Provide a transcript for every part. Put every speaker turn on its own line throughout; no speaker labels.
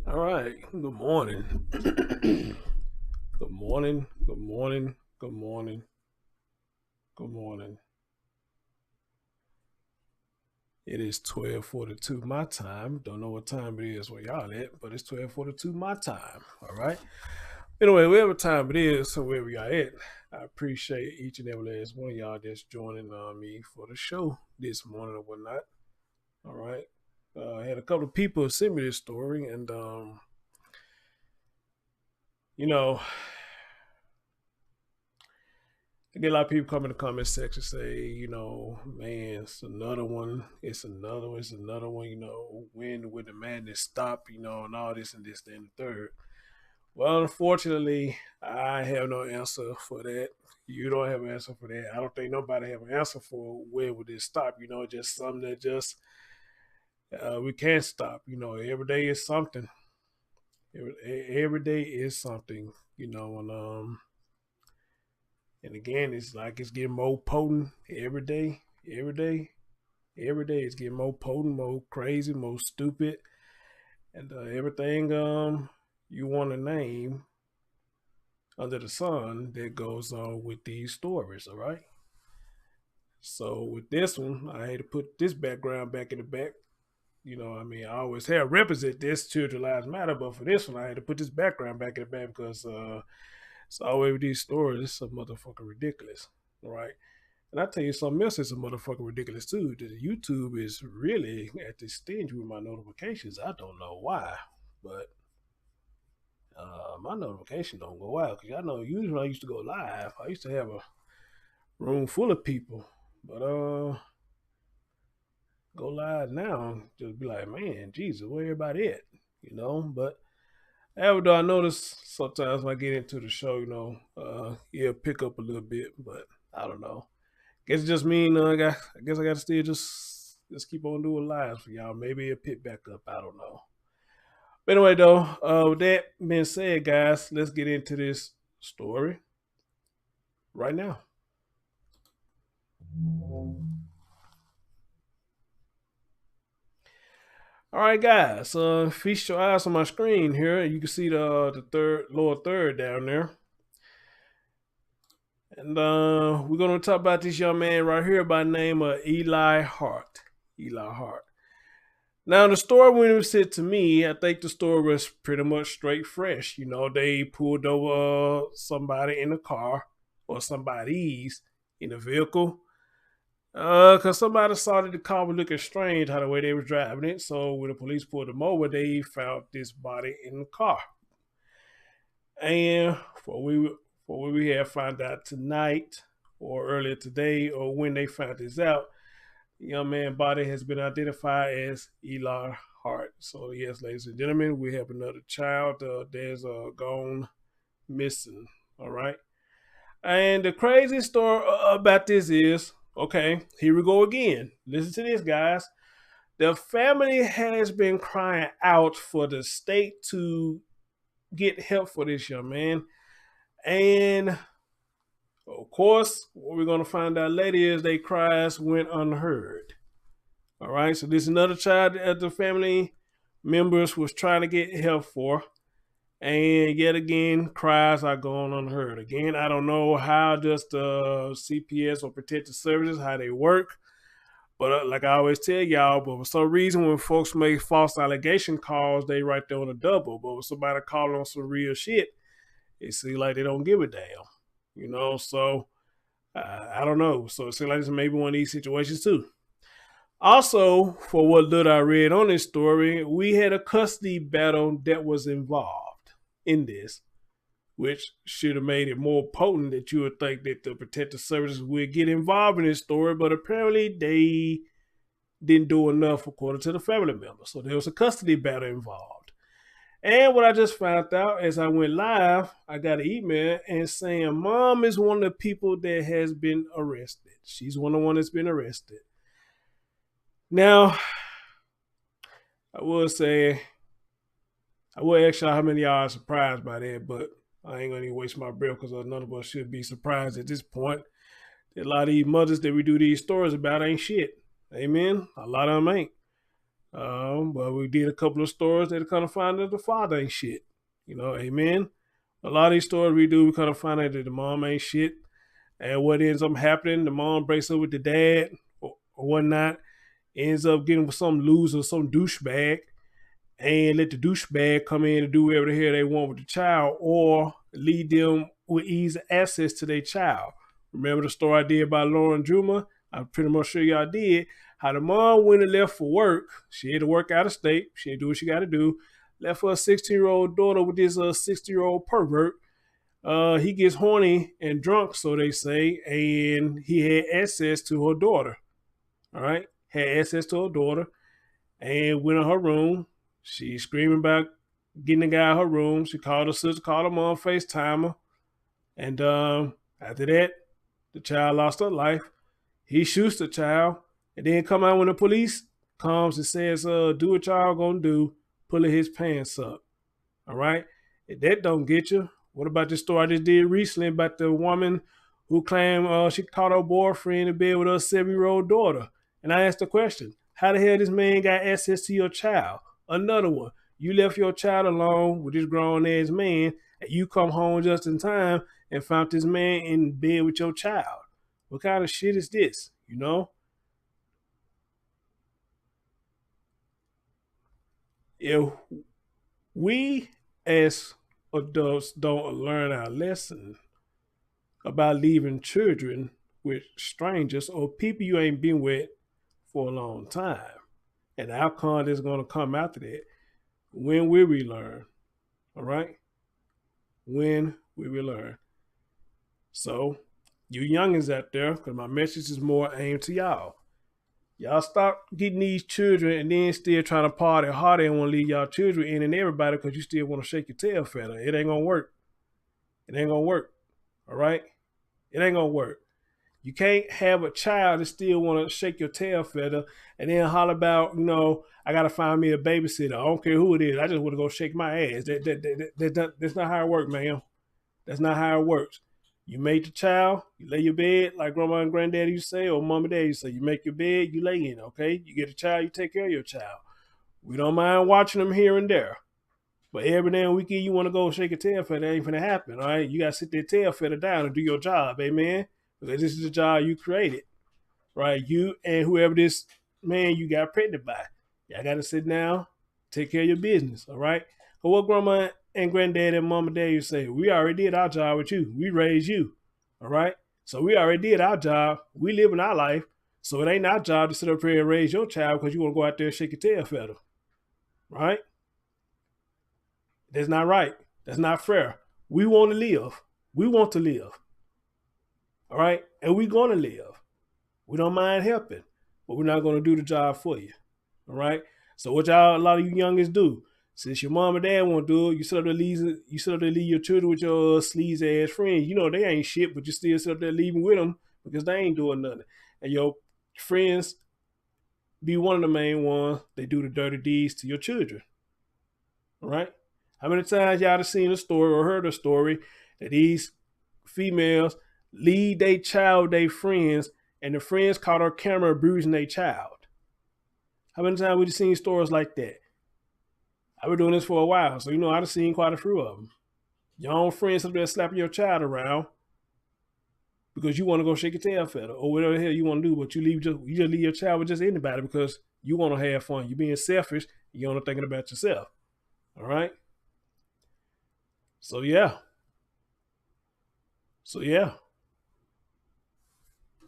All right. Good morning. Good morning. Good morning. Good morning. Good morning. It is 12:42 my time. Don't know what time it is where y'all at, but it's 12:42 my time. All right. Anyway, whatever time it is, so wherever y'all at, I appreciate each and every last one of y'all that's joining me for the show this morning or whatnot. All right. I had a couple of people send me this story, and you know, I get a lot of people come in the comment section say, man, it's another one. It's another one. It's another one. When would the madness stop? And all this and this, that, and the third. Well, unfortunately, I have no answer for that. You don't have an answer for that. I don't think nobody have an answer for where would this stop. Just something that just we can't stop. Every day is something. Every day is something. And again, it's like it's getting more potent every day, every day, every day. It's getting more potent, more crazy, more stupid, and everything you want to name under the sun that goes on with these stories. All right. So with this one, I had to put this background back in the back. I always have represent this Children Lives Matter, but for this one, I had to put this background back in the back because it's always with these stories. It's so motherfucking ridiculous. All right. And I tell you something else that's a motherfucking ridiculous too. That YouTube is really at this stage with my notifications. I don't know why, but my notification don't go out because I know usually when I used to go live, I used to have a room full of people, but go live now, just be like, man, Jesus, where everybody at? But however, though I notice sometimes when I get into the show, it'll pick up a little bit, but I don't know. Guess it just mean I guess I got to still just keep on doing lives for y'all. Maybe it'll pick back up. I don't know. But anyway, though, with that being said, guys, let's get into this story right now. All right, guys. Feast your eyes on my screen here. You can see the lower third down there. And we're going to talk about this young man right here by the name of Eli Hart. Eli Hart. Now, the story, when it was said to me, I think the story was pretty much straight fresh. You know, they pulled over somebody in a car, or somebody's in a vehicle, because somebody saw that the car was looking strange how the way they were driving it. So when the police pulled them over, they found this body in the car. And what we have found out tonight, or earlier today, or when they found this out, the young man's body has been identified as Eli Hart. So yes, ladies and gentlemen, we have another child that's gone missing. All right. And the crazy story about this is, okay, here we go again. Listen to this, guys. The family has been crying out for the state to get help for this young man. And of course, what we're going to find out later is their cries went unheard. All right, so this is another child that the family members was trying to get help for. And yet again, cries are going unheard. Again, I don't know how just CPS or protective services, how they work. But like I always tell y'all, but for some reason, when folks make false allegation calls, they right there on a double. But when somebody calling on some real shit, it seems like they don't give a damn. You know, so I don't know. So it seems like it's maybe one of these situations too. Also, for what little I read on this story, we had a custody battle that was involved in this, which should have made it more potent that you would think that the protective services would get involved in this story, but apparently they didn't do enough according to the family members. So there was a custody battle involved. And what I just found out as I went live, I got an email and saying mom is one of the people that has been arrested. She's one of the ones that's been arrested. Now, I will say, I will ask y'all how many of y'all are surprised by that, but I ain't gonna even waste my breath because none of us should be surprised at this point. A lot of these mothers that we do these stories about ain't shit. Amen. A lot of them ain't. But we did a couple of stories that kind of find that the father ain't shit. You know, amen. A lot of these stories we do, we kind of find out that the mom ain't shit. And what ends up happening, the mom breaks up with the dad or whatnot, ends up getting with some loser, some douchebag, and let the douchebag come in and do whatever the hell they want with the child, or lead them with easy access to their child. Remember the story I did about Lauren Juma? I'm pretty much sure y'all did. How the mom went and left for work. She had to work out of state. She had to do what she got to do. Left her 16-year-old daughter with this 60-year-old pervert. He gets horny and drunk, so they say, and he had access to her daughter. All right? Had access to her daughter and went in her room. She's screaming about getting the guy out of her room. She called her sister, called her mom, FaceTime her. And after that, the child lost her life. He shoots the child. And then come out when the police comes and says, do what y'all gonna do, pulling his pants up. All right? If that don't get you, what about the story I just did recently about the woman who claimed she caught her boyfriend in bed with her 7-year-old daughter? And I asked the question, how the hell this man got access to your child? Another one, you left your child alone with this grown-ass man, and you come home just in time and found this man in bed with your child. What kind of shit is this, you know? If we as adults don't learn our lesson about leaving children with strangers or people you ain't been with for a long time, and the outcome that's going to come after that, when will we learn? All right? When will we learn? So, you youngins out there, because my message is more aimed to y'all. Y'all stop getting these children and then still trying to party harder and want to leave y'all children in and everybody because you still want to shake your tail feather. It ain't going to work. It ain't going to work. All right? It ain't going to work. You can't have a child that still want to shake your tail feather and then holler about, you know, I got to find me a babysitter. I don't care who it is. I just want to go shake my ass. That's not how it works, man. That's not how it works. You make the child, you lay your bed, like grandma and granddaddy used to say, or mom and dad used to say, you make your bed, you lay in, okay? You get a child, you take care of your child. We don't mind watching them here and there. But every damn weekend you want to go shake a tail feather, that ain't gonna happen, all right? You got to sit that tail feather down and do your job, amen? Because this is the job you created, right? You and whoever this man you got pregnant by. Y'all got to sit down, take care of your business, all right? But what grandma and granddad and mom and dad you say, we already did our job with you. We raised you, all right? So we already did our job. We live in our life. So it ain't our job to sit up here and raise your child because you want to go out there and shake your tail feather, right? That's not right. That's not fair. We want to live. We want to live. All right? And we're going to live. We don't mind helping, but we're not going to do the job for you. All right? So what y'all, a lot of you youngins do, since your mom and dad won't do it, you sit up there leave your children with your sleaze ass friends. You know they ain't shit, but you still sit up there leaving with them because they ain't doing nothing. And your friends be one of the main ones. They do the dirty deeds to your children. All right? How many times y'all have seen a story or heard a story that these females lead their child, their friends, and the friends caught her camera abusing their child? How many times we've seen stories like that? I've been doing this for a while, so you know I've seen quite a few of them. Your own friends up there slapping your child around because you want to go shake your tail feather or whatever the hell you want to do, but you just leave your child with just anybody because you want to have fun. You're being selfish. You're only thinking about yourself. All right? So yeah.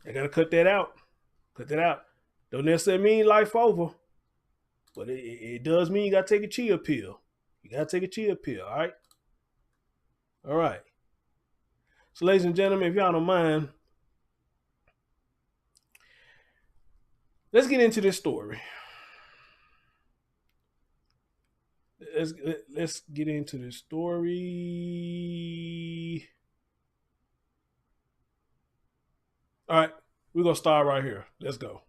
I gotta cut that out. Don't necessarily mean life over, but it does mean you gotta take a chill pill. All right. So ladies and gentlemen, if y'all don't mind, let's get into this story. Let's get into this story. All right, we're going to start right here. Let's go.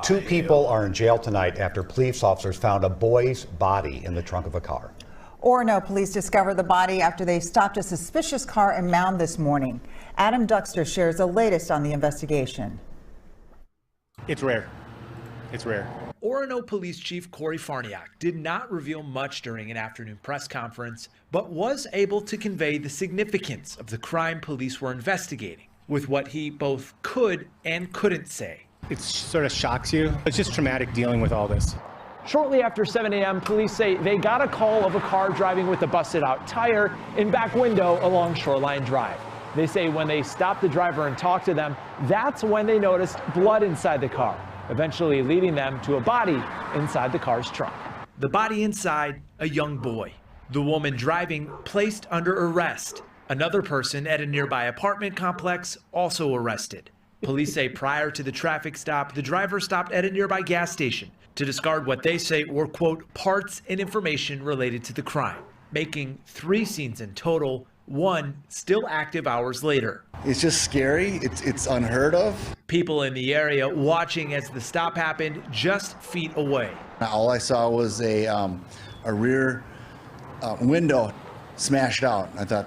Two people are in jail tonight after police officers found a boy's body in the trunk of a car.
Orono police discovered the body after they stopped a suspicious car in Mound this morning. Adam Duxter shares the latest on the investigation.
It's rare.
Orono Police Chief Corey Farniak did not reveal much during an afternoon press conference, but was able to convey the significance of the crime police were investigating with what he both could and couldn't say.
It sort of shocks you. It's just traumatic dealing with all this.
Shortly after 7 a.m., police say they got a call of a car driving with a busted out tire in back window along Shoreline Drive. They say when they stopped the driver and talked to them, that's when they noticed blood inside the car, eventually leading them to a body inside the car's trunk.
The body inside, a young boy. The woman driving placed under arrest. Another person at a nearby apartment complex also arrested. Police say prior to the traffic stop, the driver stopped at a nearby gas station to discard what they say were, quote, parts and information related to the crime, making 3 scenes in total, one still active hours later.
It's just scary. It's unheard of.
People in the area watching as the stop happened just feet away.
All I saw was a rear window smashed out. I thought,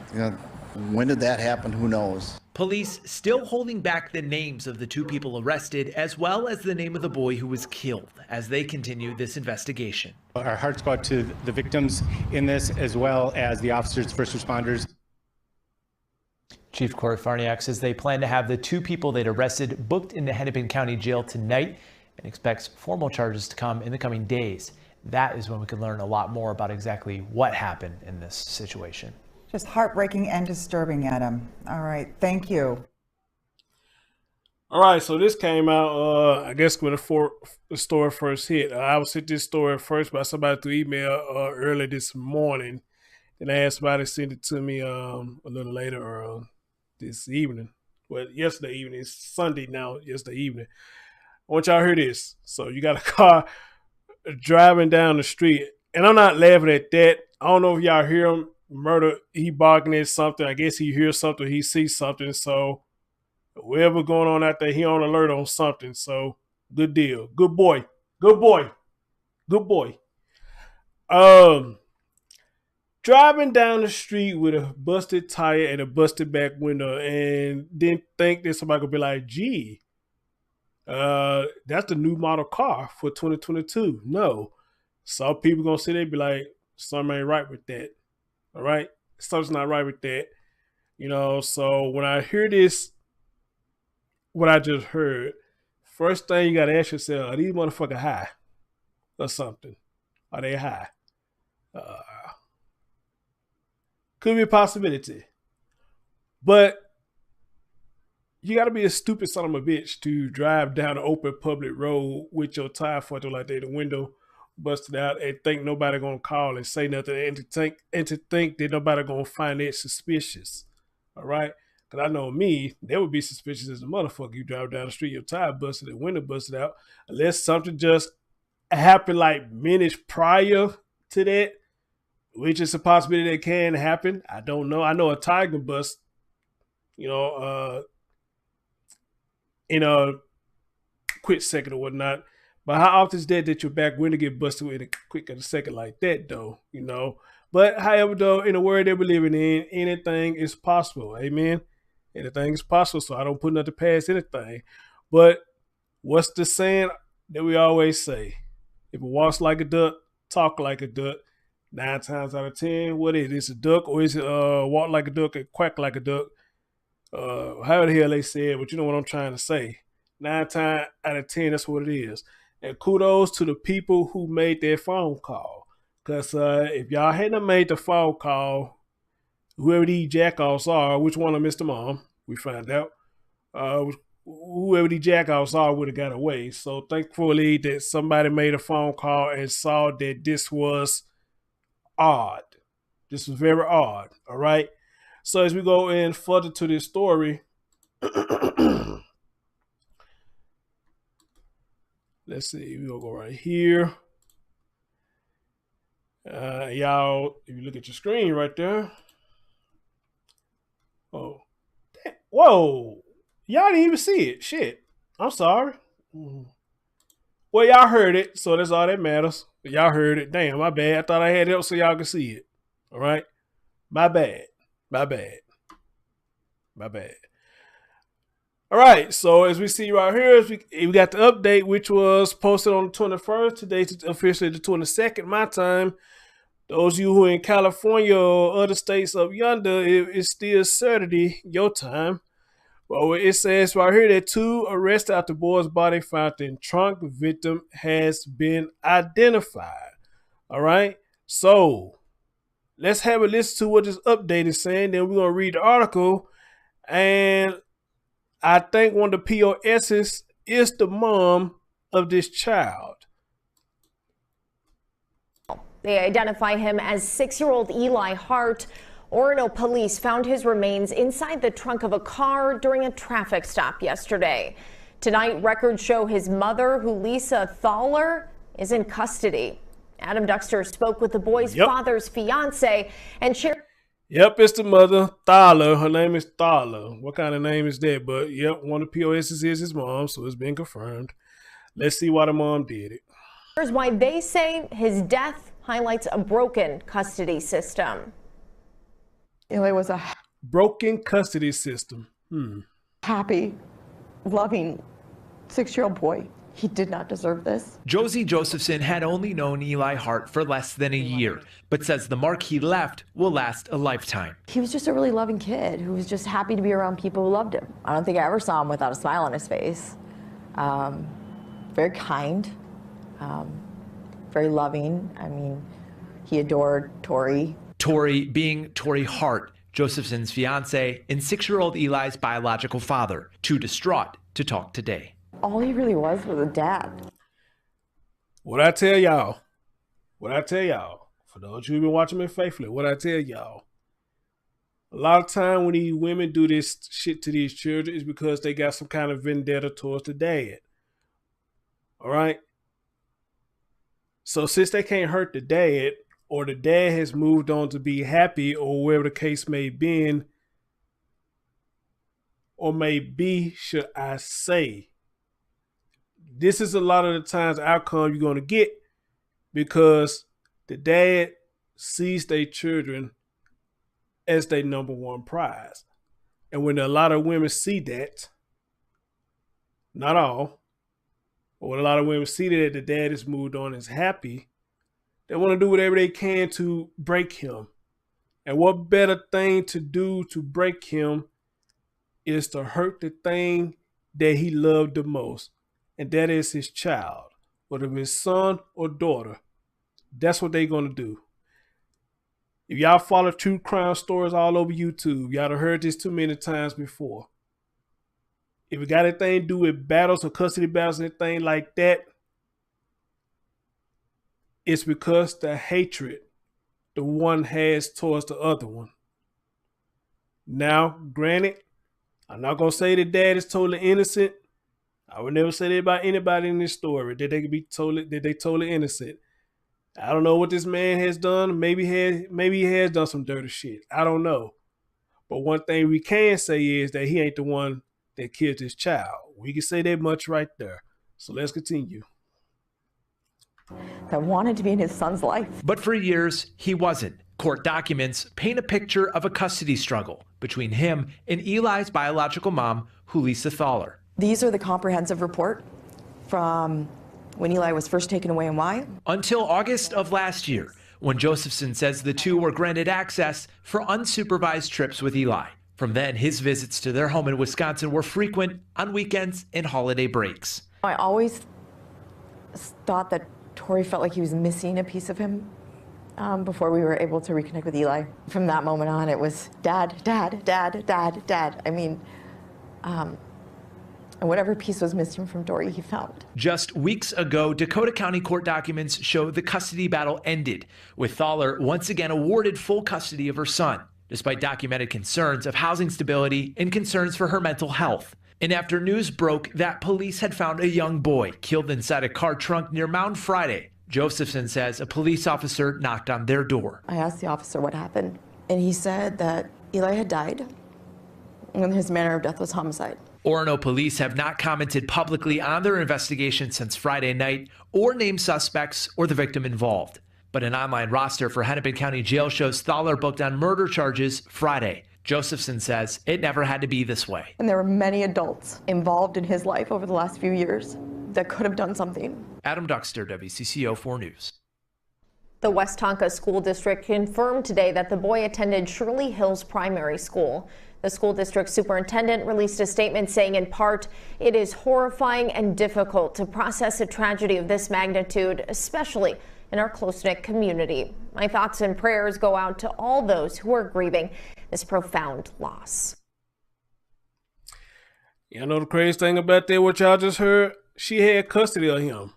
when did that happen? Who knows?
Police still holding back the names of the 2 people arrested, as well as the name of the boy who was killed, as they continue this investigation.
Our hearts go out to the victims in this, as well as the officers, first responders.
Chief Corey Farniak says they plan to have the 2 people they'd arrested booked into Hennepin County Jail tonight and expects formal charges to come in the coming days. That is when we can learn a lot more about exactly what happened in this situation.
Just heartbreaking and disturbing, Adam. All right, thank you.
All right, so this came out, I guess, when the story first hit. I was hit this story first by somebody through email early this morning. Then I had somebody send it to me a little later this evening. Well, yesterday evening. It's Sunday now, yesterday evening. I want y'all to hear this. So you got a car driving down the street, and I'm not laughing at that. I don't know if y'all hear him. Murder, he barking at something. I guess he hears something, he sees something. So whatever going on out there, he on alert on something. So good deal. Good boy. Driving down the street with a busted tire and a busted back window, and didn't think that somebody could be like, gee, That's the new model car for 2022. No. Some people gonna sit there and be like, something ain't right with that. All right? Something's not right with that. You know, so when I hear this, what I just heard, first thing you gotta ask yourself, are these motherfuckers high or something? Are they high? Could be a possibility. But you got to be a stupid son of a bitch to drive down an open public road with your tire fucked like that, the window busted out, and think nobody gonna call and say nothing, and to think that nobody gonna find it suspicious. All right, because I know me, they would be suspicious as a motherfucker. You drive down the street, your tire busted, the window busted out, unless something just happened like minutes prior to that, which is a possibility that can happen. I don't know. I know a tire can bust, you know, in a quick second or whatnot. But how often is that your back window get busted in a quick of a second like that, though? You know. But however, though, in the world that we're living in, anything is possible. Amen. Anything is possible. So I don't put nothing past anything. But what's the saying that we always say? If it walks like a duck, talk like a duck. 9 times out of 10, what is it? Is it a duck, or is it walk like a duck and quack like a duck? However the hell they say it, but you know what I'm trying to say. 9 times out of 10, that's what it is. And kudos to the people who made their phone call. Because if y'all hadn't made the phone call, whoever these jackoffs are, which one of Mr. Mom, we find out, whoever these jackoffs are would have got away. So thankfully that somebody made a phone call and saw that this was odd. This was very odd. All right. So as we go in further to this story, let's see, we're gonna go right here. Y'all, if you look at your screen right there. Oh, whoa. Y'all didn't even see it. Shit. I'm sorry. Well, y'all heard it, so that's all that matters. Y'all heard it. Damn, my bad. I thought I had it up so y'all could see it. All right? My bad. My bad. My bad. All right, so as we see right here, we got the update, which was posted on the 21st. Today's officially the 22nd, my time. Those of you who are in California or other states up yonder, it's still Saturday, your time. Well, it says right here that 2 arrests after boy's body found in trunk. Victim has been identified. All right, so let's have a listen to what this update is saying. Then we're going to read the article. And I think one of the POSs is the mom of this child.
They identify him as 6-year-old Eli Hart. Orono police found his remains inside the trunk of a car during a traffic stop yesterday. Tonight, records show his mother, Julissa Thaler, is in custody. Adam Duxter spoke with the boy's father's fiance and shared.
Yep, it's the mother, Thaler. Her name is Thaler. What kind of name is that? But yep, one of the POSs is his mom, so it's been confirmed. Let's see why the mom did it.
Here's why they say his death highlights a broken custody system.
Eli was a
broken custody system.
Happy, loving 6-year-old boy. He did not deserve this.
Josie Josephson had only known Eli Hart for less than a year, but says the mark he left will last a lifetime.
He was just a really loving kid who was just happy to be around people who loved him. I don't think I ever saw him without a smile on his face. Very kind, very loving. I mean, he adored Tori.
Tori being Tori Hart, Josephson's fiance, and 6-year-old Eli's biological father, too distraught to talk today.
All he really was a dad.
What I tell y'all, for those of you who've been watching me faithfully, what I tell y'all, a lot of time when these women do this shit to these children is because they got some kind of vendetta towards the dad. All right? So since they can't hurt the dad, or the dad has moved on to be happy, or wherever the case may be, or may be, should I say, this is a lot of the times the outcome you're going to get because the dad sees their children as their number one prize. And when a lot of women see that, not all, But when a lot of women see that the dad is moved on and is happy, they want to do whatever they can to break him. And what better thing to do to break him is to hurt the thing that he loved the most, and that is his child, whether it's his son or daughter. That's what they're going to do. If y'all follow true crime stories all over YouTube, y'all have heard this too many times before. If it got anything to do with battles or custody battles and anything like that, it's because the hatred the one has towards the other one. Now, granted, I'm not going to say the dad is totally innocent. I would never say that about anybody in this story, that they could be totally innocent. I don't know what this man has done. Maybe he has done some dirty shit. I don't know. But one thing we can say is that he ain't the one that killed his child. We can say that much right there. So let's continue.
That wanted to be in his son's life.
But for years, he wasn't. Court documents paint a picture of a custody struggle between him and Eli's biological mom, Julissa Thaler.
These are the comprehensive report from when Eli was first taken away and why.
Until August of last year, when Josephson says the two were granted access for unsupervised trips with Eli. From then, his visits to their home in Wisconsin were frequent on weekends and holiday breaks.
I always thought that Tori felt like he was missing a piece of him before we were able to reconnect with Eli. From that moment on, it was dad, dad, dad, dad, dad. I mean, and whatever piece was missing from Tori, he found.
Just weeks ago, Dakota County court documents show the custody battle ended, with Thaler once again awarded full custody of her son, despite documented concerns of housing stability and concerns for her mental health. And after news broke that police had found a young boy killed inside a car trunk near Mound Friday, Josephson says a police officer knocked on their door.
I asked the officer what happened, and he said that Eli had died, and his manner of death was homicide.
Orono police have not commented publicly on their investigation since Friday night or named suspects or the victim involved. But an online roster for Hennepin County Jail shows Thaler booked on murder charges Friday. Josephson says it never had to be this way.
And there were many adults involved in his life over the last few years that could have done something.
Adam Duxter, WCCO 4 News.
The Westonka School District confirmed today that the boy attended Shirley Hills Primary School. The school district superintendent released a statement saying, in part, it is horrifying and difficult to process a tragedy of this magnitude, especially in our close-knit community. My thoughts and prayers go out to all those who are grieving this profound loss.
You know the crazy thing about that, what y'all just heard? She had custody of him.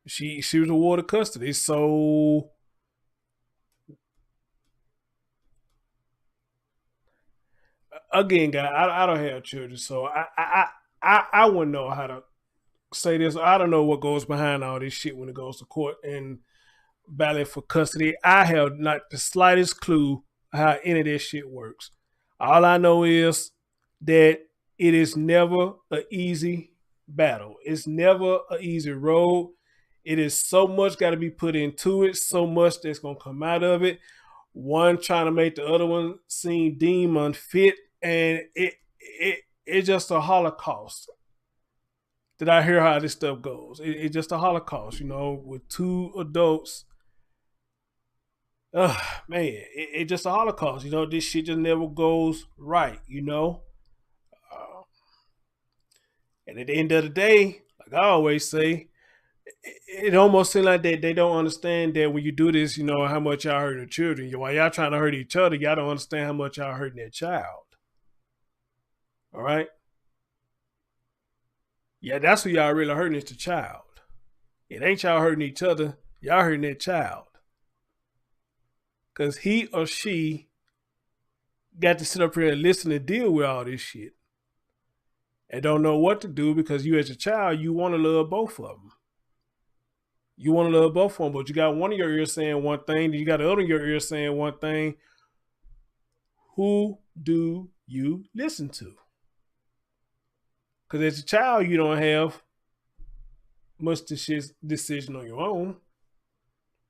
She was awarded custody. So again, guys, I don't have children, so I wouldn't know how to say this. I don't know what goes behind all this shit when it goes to court and battle for custody. I have not the slightest clue how any of this shit works. All I know is that it is never an easy battle. It's never an easy road. It is so much got to be put into it, so much that's going to come out of it. One trying to make the other one seem deemed unfit, and it's just a Holocaust. Did I hear how this stuff goes? It's just a Holocaust, you know, with two adults. Man, it's just a Holocaust. You know, this shit just never goes right, you know? And at the end of the day, like I always say, it almost seems like they don't understand that when you do this, you know, how much y'all hurting the children. While y'all trying to hurt each other, y'all don't understand how much y'all hurting that child. All right? Yeah, that's who y'all really hurting is the child. It ain't y'all hurting each other. Y'all hurting that child. Because he or she got to sit up here and listen and deal with all this shit. And don't know what to do because you as a child, you want to love both of them. You want to love both of them, but you got one of your ears saying one thing, then you got the other of your ears saying one thing. Who do you listen to? Because as a child, you don't have much decision on your own.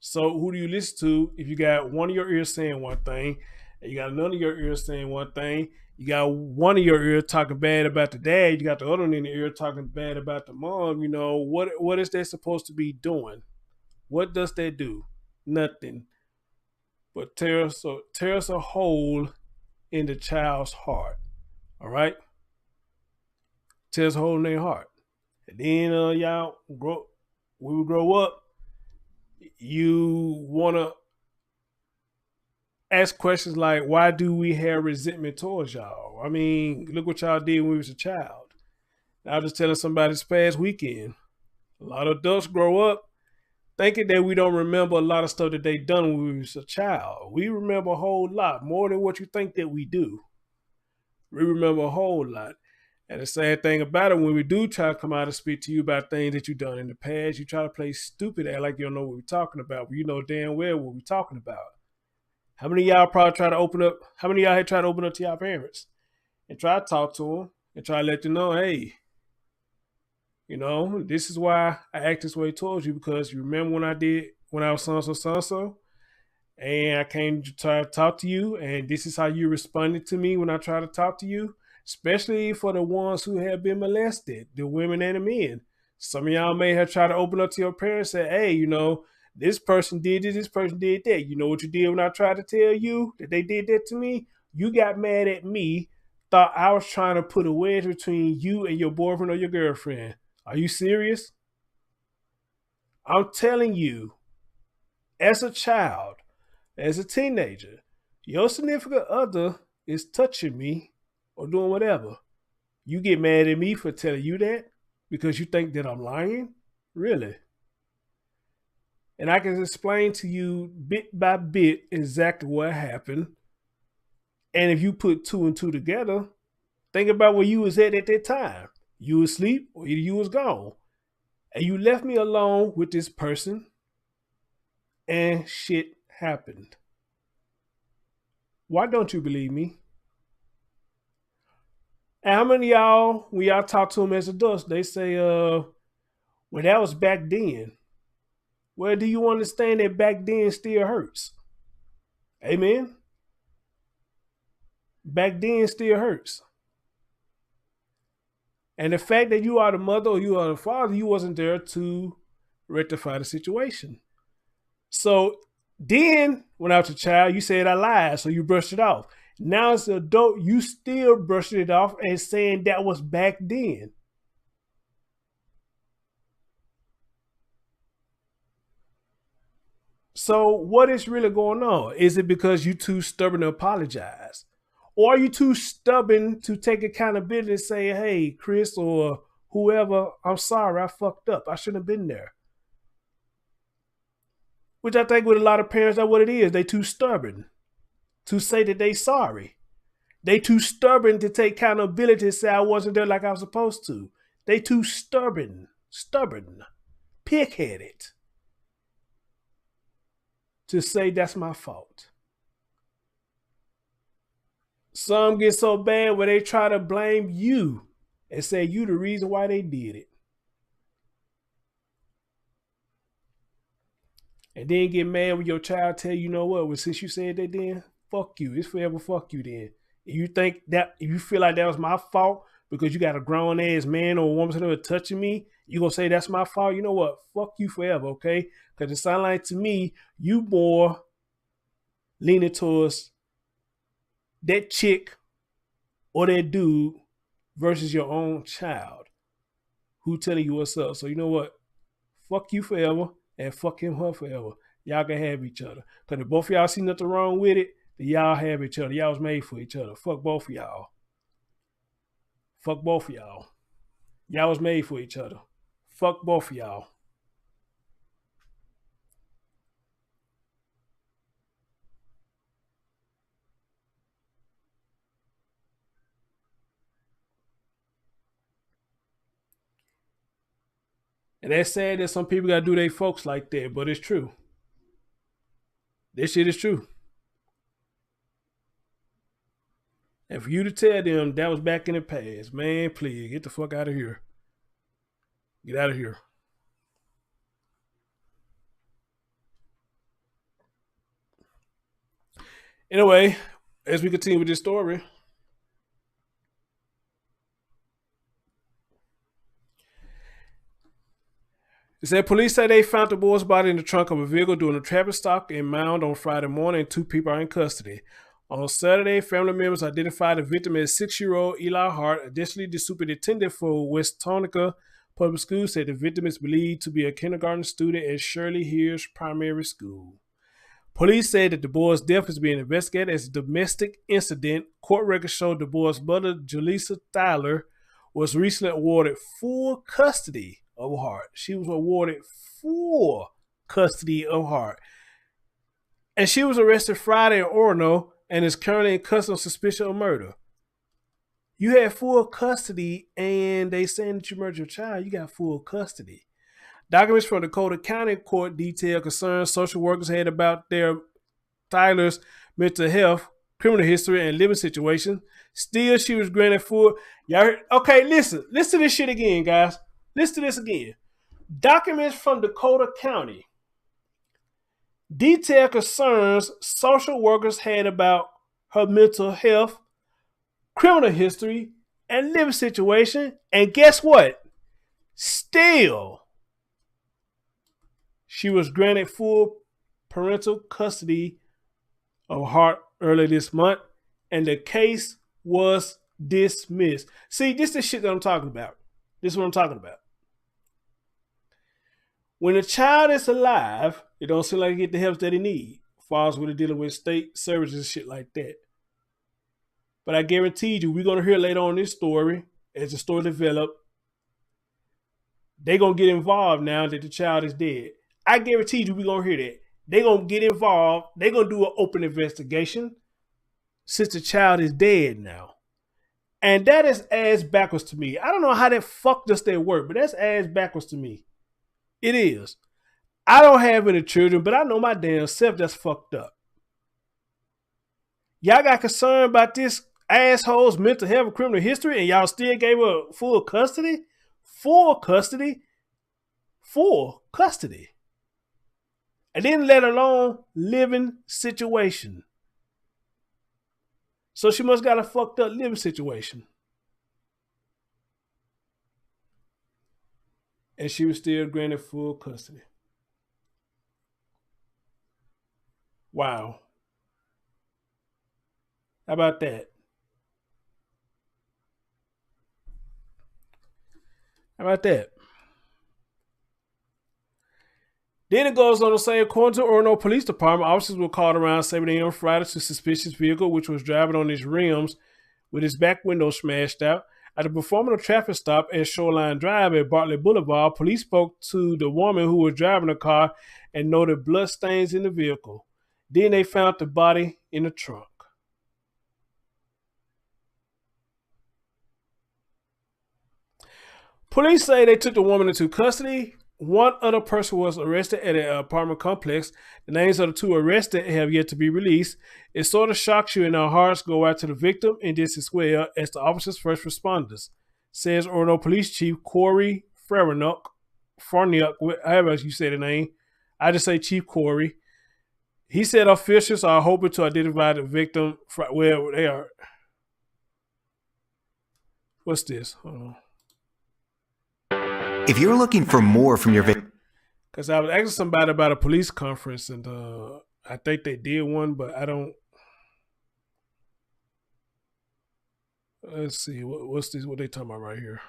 So who do you listen to if you got one of your ears saying one thing and you got another of your ears saying one thing? You got one of your ear talking bad about the dad. You got the other one in the ear talking bad about the mom. You know, what is that supposed to be doing? What does that do? Nothing. But tear us a hole in the child's heart. All right? Tear us a hole in their heart. And then y'all when we grow up, you wanna ask questions like, why do we have resentment towards y'all? I mean, look what y'all did when we was a child. I was just telling somebody this past weekend. A lot of adults grow up thinking that we don't remember a lot of stuff that they done when we was a child. We remember a whole lot, more than what you think that we do. We remember a whole lot. And the sad thing about it, when we do try to come out and speak to you about things that you've done in the past, you try to play stupid, act like you don't know what we're talking about, but you know damn well what we're talking about. How many of y'all probably try to open up? How many of y'all had tried to open up to y'all parents and try to talk to them and try to let them know, hey, you know, this is why I act this way towards you, because you remember when I was so, and I came to try to talk to you, and this is how you responded to me when I tried to talk to you, especially for the ones who have been molested, the women and the men. Some of y'all may have tried to open up to your parents and say, hey, you know, this person did this person did that. You know what you did when I tried to tell you that they did that to me? You got mad at me, thought I was trying to put a wedge between you and your boyfriend or your girlfriend. Are you serious? I'm telling you, as a child, as a teenager, your significant other is touching me or doing whatever. You get mad at me for telling you that because you think that I'm lying? Really? And I can explain to you bit by bit exactly what happened. And if you put two and two together, think about where you was at that time. You was asleep or either you was gone. And you left me alone with this person and shit happened. Why don't you believe me? And how many of y'all, when y'all talk to them as adults, they say, well, that was back then. Well, do you understand that back then still hurts? Amen? Back then still hurts. And the fact that you are the mother or you are the father, you wasn't there to rectify the situation. So then, when I was a child, you said I lied, so you brushed it off. Now as an adult, you still brushing it off and saying that was back then. So what is really going on? Is it because you too stubborn to apologize? Or are you too stubborn to take accountability and say, hey, Chris or whoever, I'm sorry, I fucked up. I shouldn't have been there. Which I think with a lot of parents, that's what it is. They too stubborn to say that they sorry. They too stubborn to take accountability and say I wasn't there like I was supposed to. They too stubborn, pig-headed to say that's my fault. Some get so bad where they try to blame you and say you the reason why they did it. And then get mad when your child tell you know what, well, since you said that then, fuck you. It's forever fuck you then. If you think that, if you feel like that was my fault because you got a grown ass man or a woman that was touching me, you gonna say that's my fault? You know what? Fuck you forever, okay? Because it sounds like to me, you more leaning towards that chick or that dude versus your own child who telling you what's up. So you know what? Fuck you forever and fuck him, her forever. Y'all can have each other. Because if both of y'all see nothing wrong with it, then y'all have each other. Y'all was made for each other. Fuck both of y'all. Fuck both of y'all. Y'all was made for each other. Fuck both of y'all. And that's sad that some people got to do their folks like that, but it's true. This shit is true. And for you to tell them that was back in the past, man, please, get the fuck out of here. Get out of here. Anyway, as we continue with this story, It said police say they found the boy's body in the trunk of a vehicle during a traffic stop in Mound on Friday morning, and 2 people are in custody. On Saturday, family members identified the victim as 6-year-old Eli Hart. Additionally, the superintendent for Westonka Public Schools said the victim is believed to be a kindergarten student at Shirley Hills Primary School. Police said that the boy's death is being investigated as a domestic incident. Court records showed the boy's mother, Julissa Thaler, was recently awarded full custody of Hart. She was awarded full custody of Hart. And she was arrested Friday in Orono and is currently in custody on suspicion of murder. You had full custody and they saying that you murdered your child, you got full custody. Documents from Dakota County Court detail concerns social workers had about their Thaler's mental health, criminal history, and living situation. Still, she was granted full. Y'all heard? Okay, listen to this shit again, guys. Listen to this again. Documents from Dakota County detail concerns social workers had about her mental health, criminal history, and living situation. And guess what? Still, she was granted full parental custody of Hart earlier this month, and the case was dismissed. See, this is the shit that I'm talking about. This is what I'm talking about. When a child is alive, it don't seem like they get the help that they need. Falls with dealing with state services and shit like that. But I guarantee you, we're going to hear later on this story, as the story develops, they're going to get involved now that the child is dead. I guarantee you, we're going to hear that. They're going to get involved. They're going to do an open investigation since the child is dead now. And that is ass backwards to me. I don't know how that fuck does that work, but that's ass backwards to me. It is. I don't have any children, but I know my damn self that's fucked up. Y'all got concerned about this asshole's mental health and criminal history, and y'all still gave her full custody? Full custody? Full custody. And then let alone living situation. So she must got a fucked up living situation. And she was still granted full custody. Wow. How about that? How about that? Then it goes on to say, according to Orono Police Department, officers were called around 7 a.m. Friday to a suspicious vehicle which was driving on its rims with its back window smashed out. After performing a traffic stop at Shoreline Drive at Bartlett Boulevard, police spoke to the woman who was driving the car and noted blood stains in the vehicle. Then they found the body in the trunk. Police say they took the woman into custody. One other person was arrested at an apartment complex. The names of the 2 arrested have yet to be released. It sort of shocks you, and our hearts go out to the victim in this as well as the officers' first responders, says Orono Police Chief Corey Farniok, however you say the name. I just say Chief Corey. He said officials are hoping to identify the victim. Well, they are. What's this? Hold on.
If you're looking for more from your victim,
because I was asking somebody about a police conference, and I think they did one, but I don't. Let's see, what's this? What they talking about right here?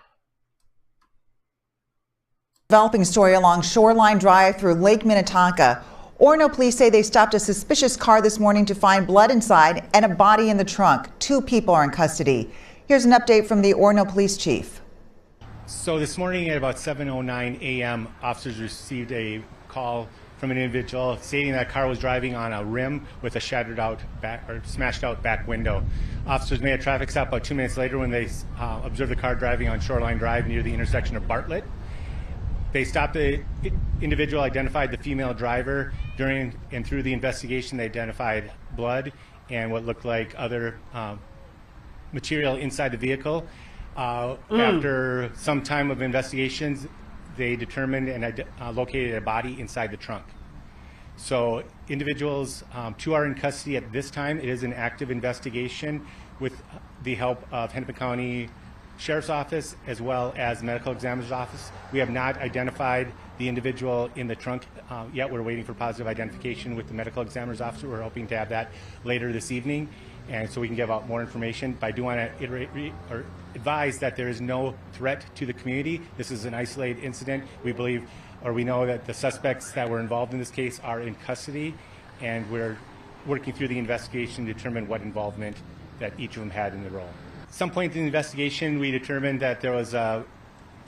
Developing story along Shoreline Drive through Lake Minnetonka. Orono police say they stopped a suspicious car this morning to find blood inside and a body in the trunk. 2 people are in custody. Here's an update from the Orono police chief.
So this morning at about 7:09 a.m., officers received a call from an individual stating that a car was driving on a rim with a smashed out back window. Officers made a traffic stop about 2 minutes later when they observed the car driving on Shoreline Drive near the intersection of Bartlett. They stopped the individual, identified the female driver. During and through the investigation, they identified blood and what looked like other material inside the vehicle. After some time of investigations, they determined and located a body inside the trunk. So individuals, 2 are in custody at this time. It is an active investigation with the help of Hennepin County Sheriff's Office as well as Medical Examiner's Office. We have not identified the individual in the trunk yet. We're waiting for positive identification with the Medical Examiner's Office. We're hoping to have that later this evening, and so we can give out more information. But I do want to advise that there is no threat to the community. This is an isolated incident. We believe, or we know, that the suspects that were involved in this case are in custody, and we're working through the investigation to determine what involvement that each of them had in the role. At some point in the investigation, we determined that there was an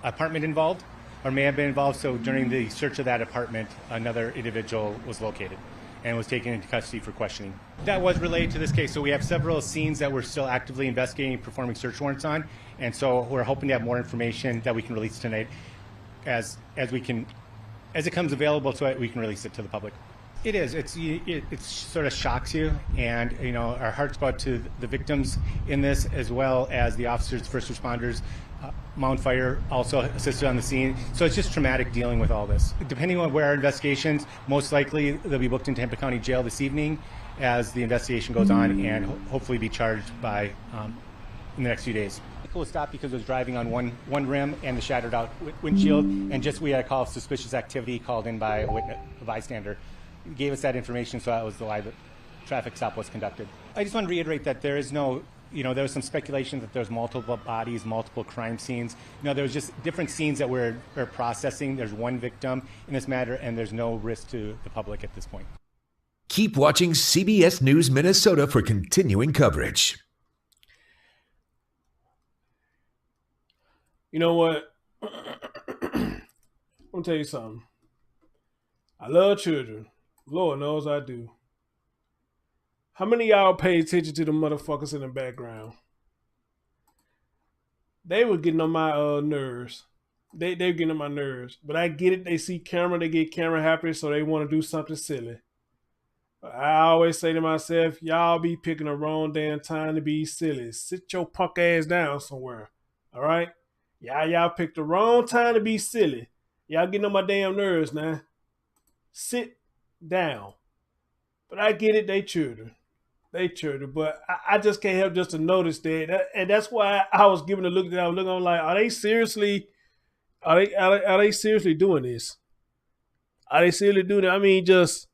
apartment involved, or may have been involved. So during the search of that apartment, another individual was located and was taken into custody for questioning. That was related to this case. So we have several scenes that we're still actively investigating, performing search warrants on, and so we're hoping to have more information that we can release tonight. As it comes available to it, we can release it to the public. It is. It sort of shocks you, and our hearts go out to the victims in this, as well as the officers, first responders. Mound Fire also assisted on the scene, so it's just traumatic dealing with all this. Depending on where our investigations, most likely they'll be booked into Tampa County Jail this evening as the investigation goes on, and hopefully be charged by in the next few days. The vehicle was stopped because it was driving on one rim and the shattered out windshield, and we had a call of suspicious activity called in by a bystander. Gave us that information, so that was why the traffic stop was conducted. I just want to reiterate that there is no, there was some speculation that there's multiple bodies, multiple crime scenes. There was just different scenes that we're processing. There's one victim in this matter, and there's no risk to the public at this point.
Keep watching CBS News Minnesota for continuing coverage.
You know what? I'm going to tell you something. I love children. Lord knows I do. How many of y'all pay attention to the motherfuckers in the background? They were getting on my nerves. They were getting on my nerves. But I get it. They see camera. They get camera happy, so they want to do something silly. But I always say to myself, y'all be picking the wrong damn time to be silly. Sit your punk ass down somewhere. All right? Y'all picked the wrong time to be silly. Y'all getting on my damn nerves now. Sit down. But I get it, they children. But I just can't help just to notice that. And that's why I was giving a look that I was looking on like, are they seriously doing this? Are they seriously doing it? I mean, just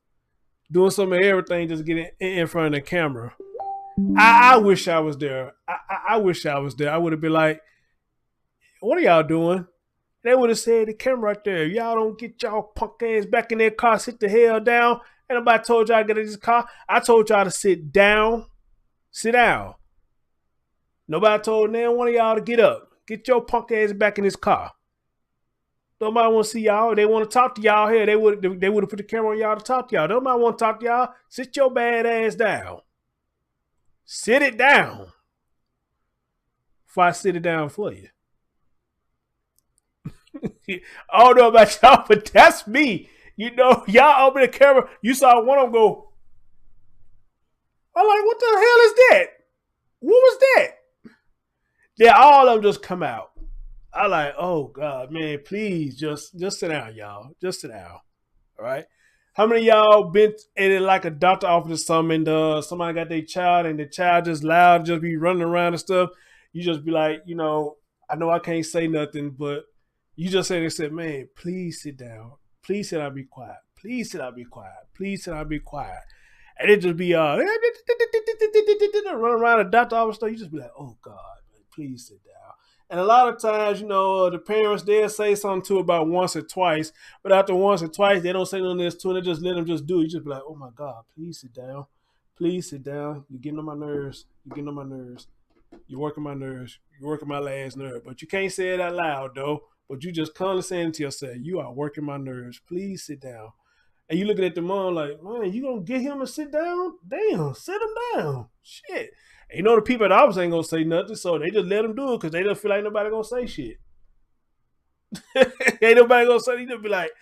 doing some of everything, just getting in front of the camera. I wish I was there. I wish I was there. I would have been like, what are y'all doing? They would have said, the camera right there. Y'all don't get y'all punk ass back in their car, sit the hell down. And nobody told y'all to get in this car. I told y'all to sit down. Sit down. Nobody told one of y'all to get up. Get your punk ass back in this car. Nobody want to see y'all. They want to talk to y'all here. They would have put the camera on y'all to talk to y'all. Nobody want to talk to y'all. Sit your bad ass down. Sit it down. Before I sit it down for you. I don't know about y'all, but that's me. Y'all open the camera. You saw one of them go. I'm like, what the hell is that? What was that? Yeah, all of them just come out. I like, oh God, man, please just sit down, y'all. Just sit down. All right. How many of y'all been in like a doctor office or something, and somebody got their child, and the child just loud, just be running around and stuff? You just be like, I know I can't say nothing, but you just said, man, please sit down. Please sit down, be quiet. Please sit down, be quiet. Please sit down, be quiet. And it just be run around the doctor office stuff. You just be like, oh God, man, please sit down. And a lot of times, the parents, they'll say something to about once or twice, but after once or twice, they don't say nothing else to it. They just let them just do it. You just be like, oh my God, please sit down. Please sit down. You're getting on my nerves. You're getting on my nerves. You're working my nerves. You're working my last nerve. But you can't say it out loud, though. But you just constantly saying to yourself, you are working my nerves. Please sit down. And you looking at the mom like, man, you gonna get him to sit down? Damn, sit him down. Shit. And the people at the office ain't gonna say nothing, so they just let him do it because they don't feel like nobody gonna say shit. Ain't nobody gonna say. You just be like,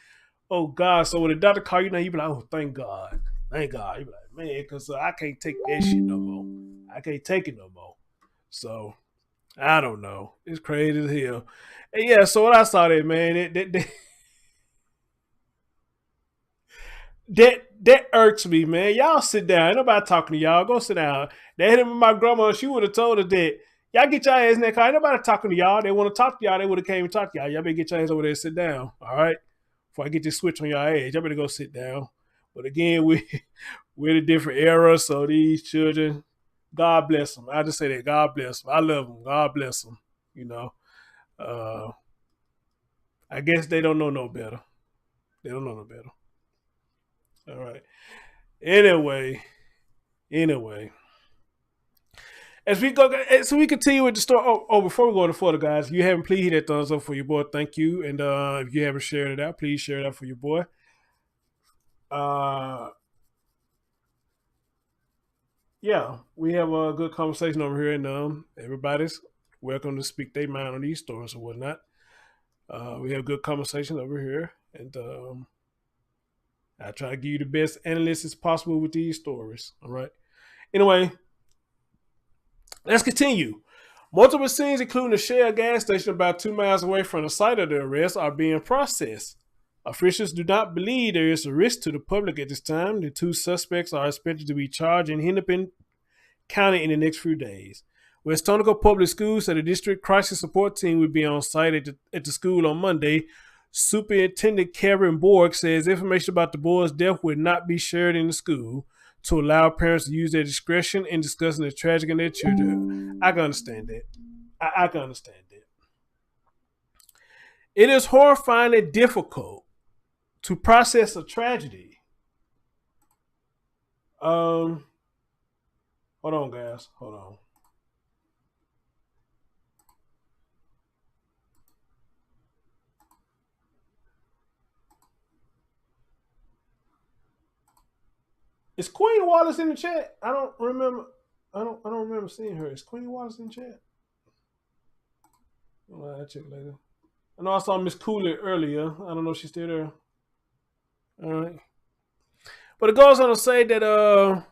oh God. So when the doctor call you, you be like, oh, thank God. Thank God. You be like, man, because I can't take that shit no more. I can't take it no more. So I don't know. It's crazy as hell. And yeah, so when I saw that, man, that irks me, man. Y'all sit down. Ain't nobody talking to y'all. Go sit down. They hit him with my grandma. She would have told her that Y'all get your ass in that car. Ain't nobody talking to y'all. They want to talk to y'all. They would have came and talked to y'all. Y'all better get your ass over there and sit down. All right? Before I get this switch on your ass, y'all better go sit down. But again, we're in a different era, so these children, God bless them. I just say that, God bless them. I love them. God bless them. You know, I guess they don't know no better. They don't know no better. All right. Anyway, as we continue with the story. Oh, before we go to Florida, guys, if you haven't, please hit that thumbs up for your boy. Thank you. And if you haven't shared it out, please share it out for your boy. Yeah, we have a good conversation over here, and everybody's welcome to speak their mind on these stories or whatnot. We have good conversation over here, and I try to give you the best analysis possible with these stories. All right. Anyway, let's continue. Multiple scenes, including a Shell gas station about 2 miles away from the site of the arrest, are being processed. Officials do not believe there is a risk to the public at this time. The 2 suspects are expected to be charged in Hennepin County in the next few days. Westonka Public Schools said the district crisis support team will be on site at the school on Monday. Superintendent Kevin Borg says information about the boy's death will not be shared in the school to allow parents to use their discretion in discussing the tragedy in their children. I can understand that. I can understand that. It is horrifyingly difficult to process a tragedy. Hold on, guys. Hold on. Is Queen Wallace in the chat? I don't remember seeing her. Is Queen Wallace in the chat? I'll check later. I know I saw Miss Cooley earlier. I don't know if she's still there. All right. But it goes on to say that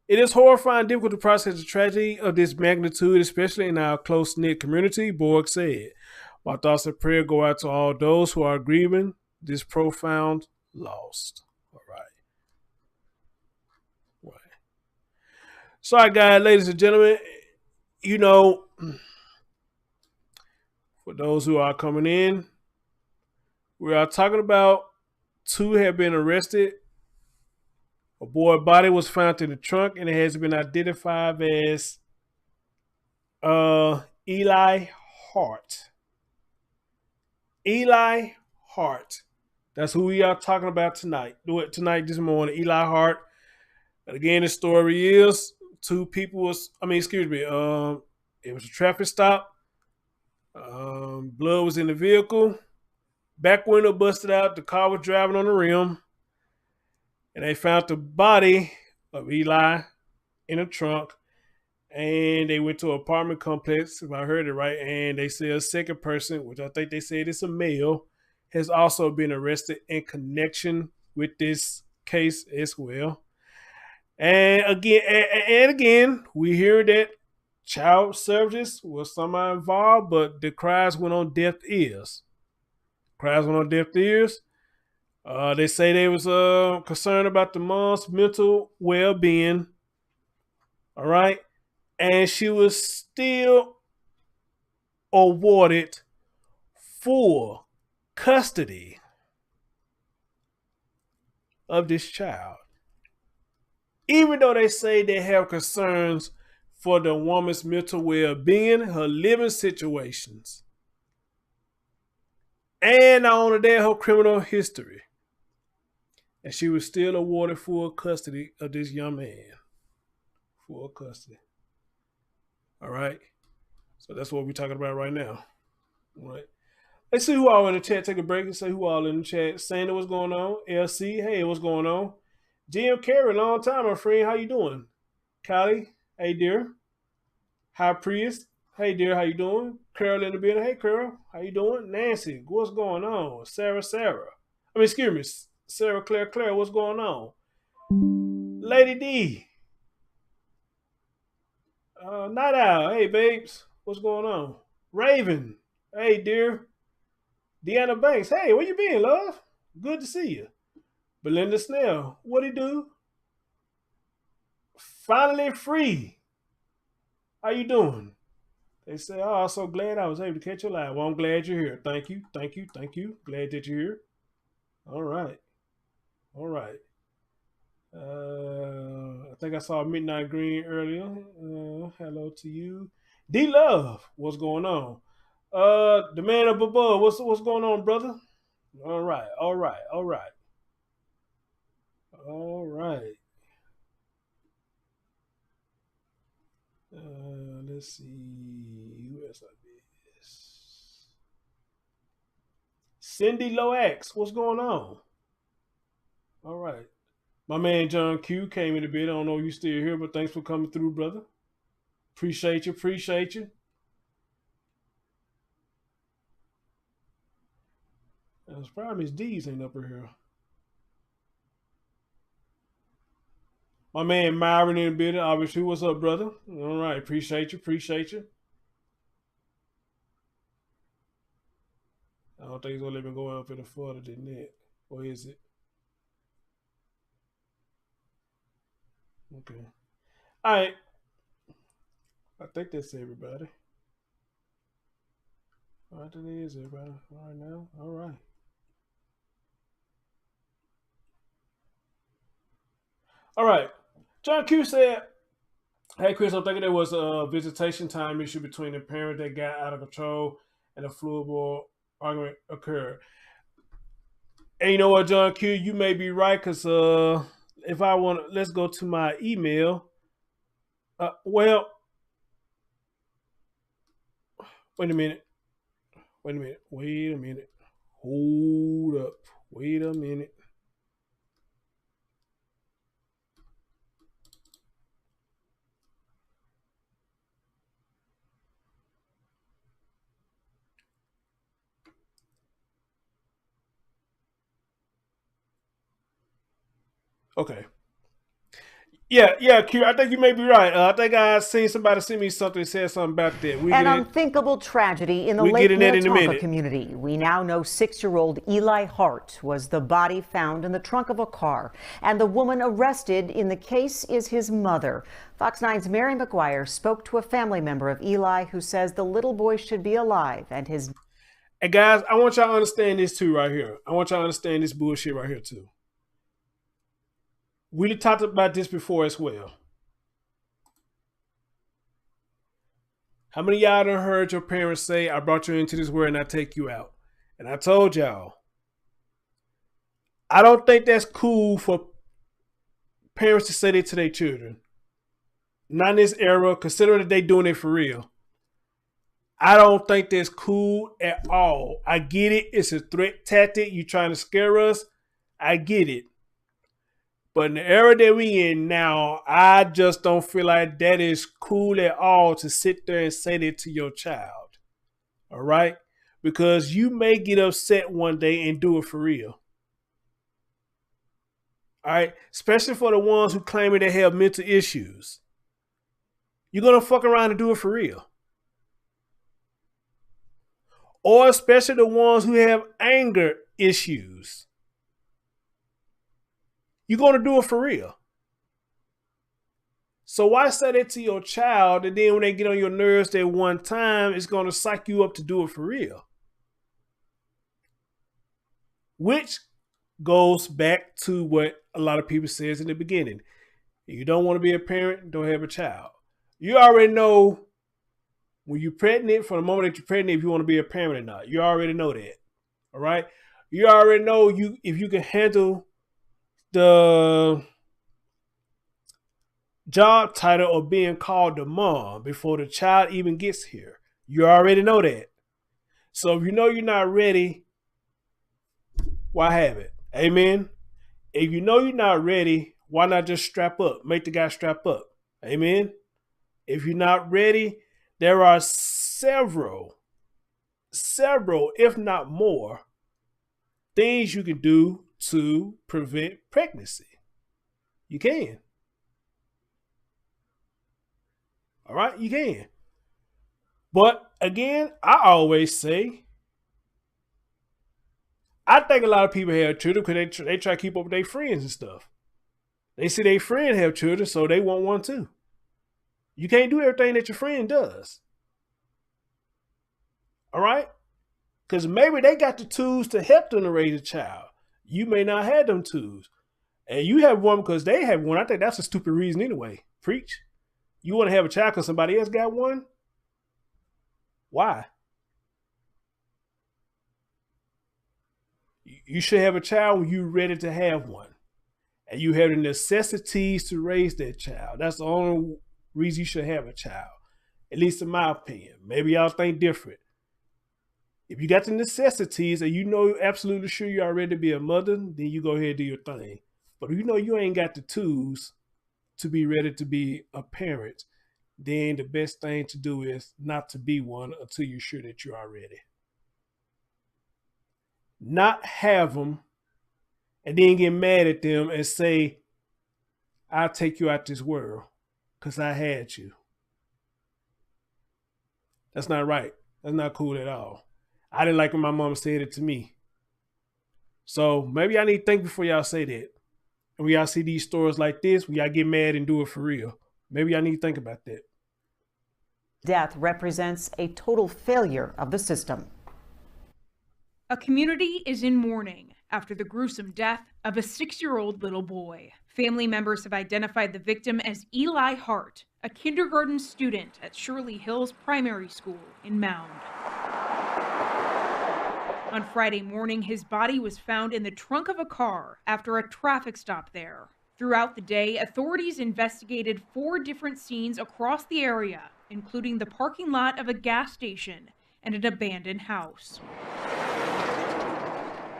it is horrifying, difficult to process a tragedy of this magnitude, especially in our close-knit community, Borg said. My thoughts and prayer go out to all those who are grieving this profound loss. All right. Sorry, guys, ladies and gentlemen. You know, for those who are coming in, we are talking about 2 have been arrested. A boy's body was found in the trunk, and it has been identified as Eli Hart. Eli Hart. That's who we are talking about tonight. This morning, Eli Hart. And again, the story is 2 people it was a traffic stop. Blood was in the vehicle. Back window busted out. The car was driving on the rim. And they found the body of Eli in a trunk. And they went to an apartment complex, if I heard it right. And they said a second person, which I think they said is a male, has also been arrested in connection with this case as well. And again, we hear that child services was somehow involved, but the cries went on deaf ears. They say they was concerned about the mom's mental well-being. All right. And she was still awarded full custody of this child. Even though they say they have concerns for the woman's mental well-being, her living situations, and not only that, her criminal history. And she was still awarded full custody of this young man. Full custody. All right. So that's what we're talking about right now. All right. Let's see who all in the chat. Take a break and say who all in the chat. Sandra, what's going on? LC, hey, what's going on? Jim Carey, long time, my friend. How you doing? Kylie, hey, dear. High Priest, hey, dear, how you doing? Carol in the building. Hey, Carol, how you doing? Nancy, what's going on? Sarah. Sarah Claire, what's going on? Lady D. Night Owl, hey, babes, what's going on? Raven, hey, dear. Deanna Banks, hey, where you been, love? Good to see you. Belinda Snell, what he do? Finally free. How you doing? They say, oh, I'm so glad I was able to catch you live. Well, I'm glad you're here. Thank you. Thank you. Thank you. Glad that you're here. All right. All right. I think I saw Midnight Green earlier. Hello to you. D-Love, what's going on? The man up above, what's going on, brother? All right. All right. All right. All right. Let's see. Who else I miss? Cindy Loax, what's going on? All right. My man John Q came in a bit. I don't know if you're still here, but thanks for coming through, brother. Appreciate you. Appreciate you. The problem is D's ain't up here. My man Myron in a bit. Obviously, what's up, brother? All right. Appreciate you. Appreciate you. I don't think he's going to let me go up any further than that. Or is it? Okay. All right. I think that's everybody. All right, that is everybody. All right now. All right. All right. John Q said, hey, Chris, I'm thinking there was a visitation time issue between the parent that got out of control and a fluid argument occurred. And you know what, John Q, you may be right, because if I want to, let's go to my email. Well, wait a minute. Wait a minute. Wait a minute. Hold up. Wait a minute. Okay. Yeah, Q, I think you may be right. I think I seen somebody send me something that said something about that.
An unthinkable tragedy in the Lake Minnetonka community. We now know 6-year-old Eli Hart was the body found in the trunk of a car, and the woman arrested in the case is his mother. Fox 9's Mary McGuire spoke to a family member of Eli who says the little boy should be alive and his...
Hey, guys, I want y'all to understand this too right here. I want y'all to understand this bullshit right here too. We talked about this before as well. How many of y'all done heard your parents say, I brought you into this world and I take you out? And I told y'all, I don't think that's cool for parents to say that to their children. Not in this era, considering that they doing it for real. I don't think that's cool at all. I get it. It's a threat tactic. You trying to scare us. I get it. But in the era that we in now, I just don't feel like that is cool at all to sit there and say that to your child. All right? Because you may get upset one day and do it for real. All right? Especially for the ones who claim they have mental issues. You're going to fuck around and do it for real. Or especially the ones who have anger issues. You're going to do it for real. So why say that to your child, and then when they get on your nerves that one time, it's going to psych you up to do it for real? Which goes back to what a lot of people says in the beginning. If you don't want to be a parent, don't have a child. You already know when you're pregnant, from the moment that you're pregnant, if you want to be a parent or not. You already know that. All right? You already know if you can handle the job title of being called the mom before the child even gets here. You already know that. So if you know you're not ready, why have it? Amen. If you know you're not ready, why not just strap up? Make the guy strap up. Amen. If you're not ready, there are several, if not more, things you can do to prevent pregnancy. You can. All right, you can. But again, I always say, I think a lot of people have children because they try to keep up with their friends and stuff. They see their friend have children, so they want one too. You can't do everything that your friend does. All right? Because maybe they got the tools to help them to raise a child. You may not have them tools. And you have one because they have one. I think that's a stupid reason anyway. Preach. You want to have a child because somebody else got one? Why? You should have a child when you're ready to have one. And you have the necessities to raise that child. That's the only reason you should have a child. At least in my opinion. Maybe y'all think different. If you got the necessities and you know you're absolutely sure you are ready to be a mother, then you go ahead and do your thing. But if you know you ain't got the tools to be ready to be a parent, then the best thing to do is not to be one until you're sure that you are ready. Not have them and then get mad at them and say, I'll take you out this world because I had you. That's not right. That's not cool at all. I didn't like when my mom said it to me. So maybe I need to think before y'all say that. And when y'all see these stories like this, when y'all get mad and do it for real, maybe I need to think about that.
Death represents a total failure of the system.
A community is in mourning after the gruesome death of a 6-year-old little boy. Family members have identified the victim as Eli Hart, a kindergarten student at Shirley Hills Primary School in Mound. On Friday morning, his body was found in the trunk of a car after a traffic stop there. Throughout the day, authorities investigated 4 different scenes across the area, including the parking lot of a gas station and an abandoned house.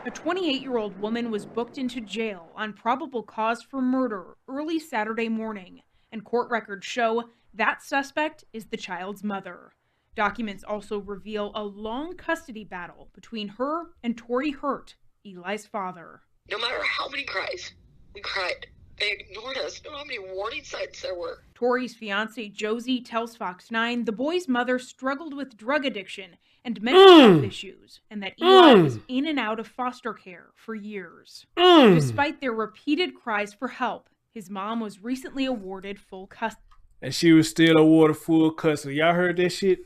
A 28-year-old woman was booked into jail on probable cause for murder early Saturday morning, and court records show that suspect is the child's mother. Documents also reveal a long custody battle between her and Tory Hurt, Eli's father.
No matter how many cries, we cried. They ignored us. No matter how many warning signs there were.
Tory's fiancée, Josie, tells Fox 9 the boy's mother struggled with drug addiction and mental health issues, and that Eli was in and out of foster care for years. Despite their repeated cries for help, his mom was recently awarded full custody.
And she was still awarded full custody. Y'all heard that shit?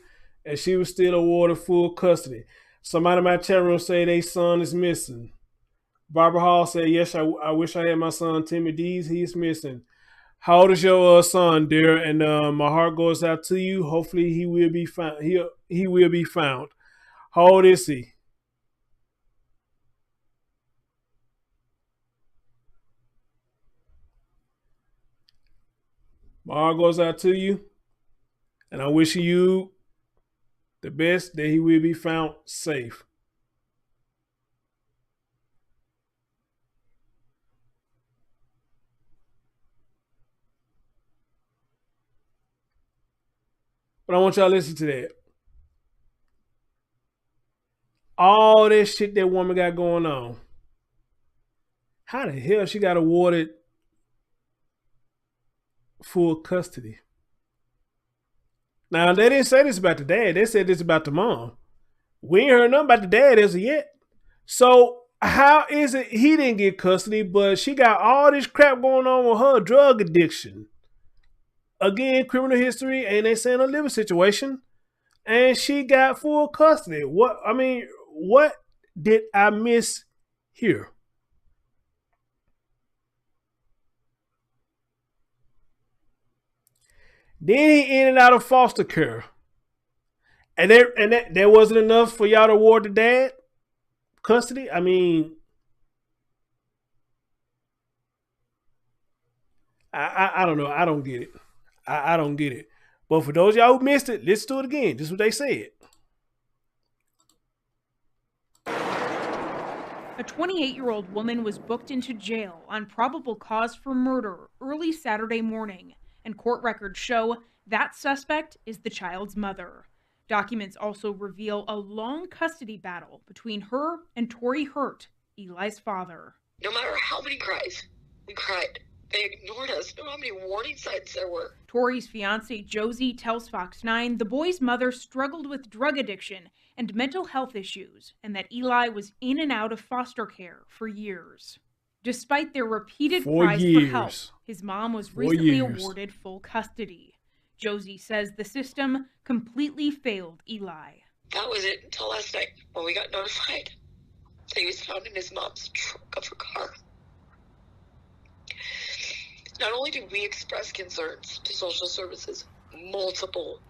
And she was still awarded full custody. Somebody in my chat room say their son is missing. Barbara Hall said, yes, I wish I had my son Timmy Dees. He's missing. How old is your son, dear? And my heart goes out to you. Hopefully he will be found. He will be found. How old is he? My heart goes out to you. And I'm wishing you the best, that he will be found safe. But I want y'all to listen to that. All this shit that woman got going on. How the hell she got awarded full custody? Now, they didn't say this about the dad. They said this about the mom. We ain't heard nothing about the dad as of yet. So how is it he didn't get custody, but she got all this crap going on with her drug addiction? Again, criminal history, and they saying a living situation. And she got full custody. What did I miss here? Then he in and out of foster care. And there wasn't enough for y'all to award the dad custody? I mean, I don't know. I don't get it. I don't get it. But for those of y'all who missed it, let's do it again. This is what they said.
A 28-year-old woman was booked into jail on probable cause for murder early Saturday morning, and court records show that suspect is the child's mother. Documents also reveal a long custody battle between her and Tory Hurt, Eli's father.
No matter how many cries, we cried. They ignored us. No matter how many warning signs there were.
Tory's fiancée, Josie, tells Fox 9 the boy's mother struggled with drug addiction and mental health issues, and that Eli was in and out of foster care for years. Despite their repeated cries for help, his mom was recently awarded full custody. Josie says the system completely failed Eli.
That was it until last night when we got notified that he was found in his mom's trunk of her car. Not only did we express concerns to social services multiple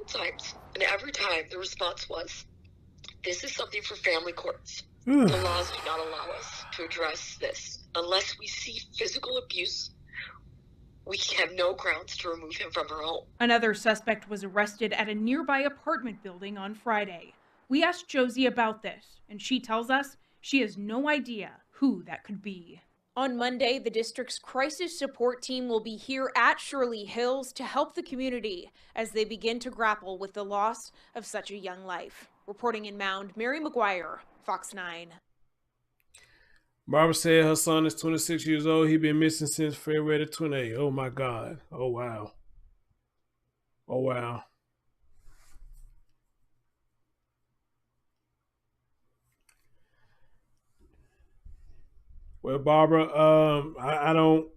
times, and every time the response was, this is something for family courts. The laws do not allow us to address this. Unless we see physical abuse, we have no grounds to remove him from her home.
Another suspect was arrested at a nearby apartment building on Friday. We asked Josie about this, and she tells us she has no idea who that could be. On Monday, the district's crisis support team will be here at Shirley Hills to help the community as they begin to grapple with the loss of such a young life. Reporting in Mound, Mary McGuire, Fox 9.
Barbara said her son is 26 years old. He's been missing since February 28th. Oh, my God. Oh, wow. Oh, wow. Well, Barbara, I don't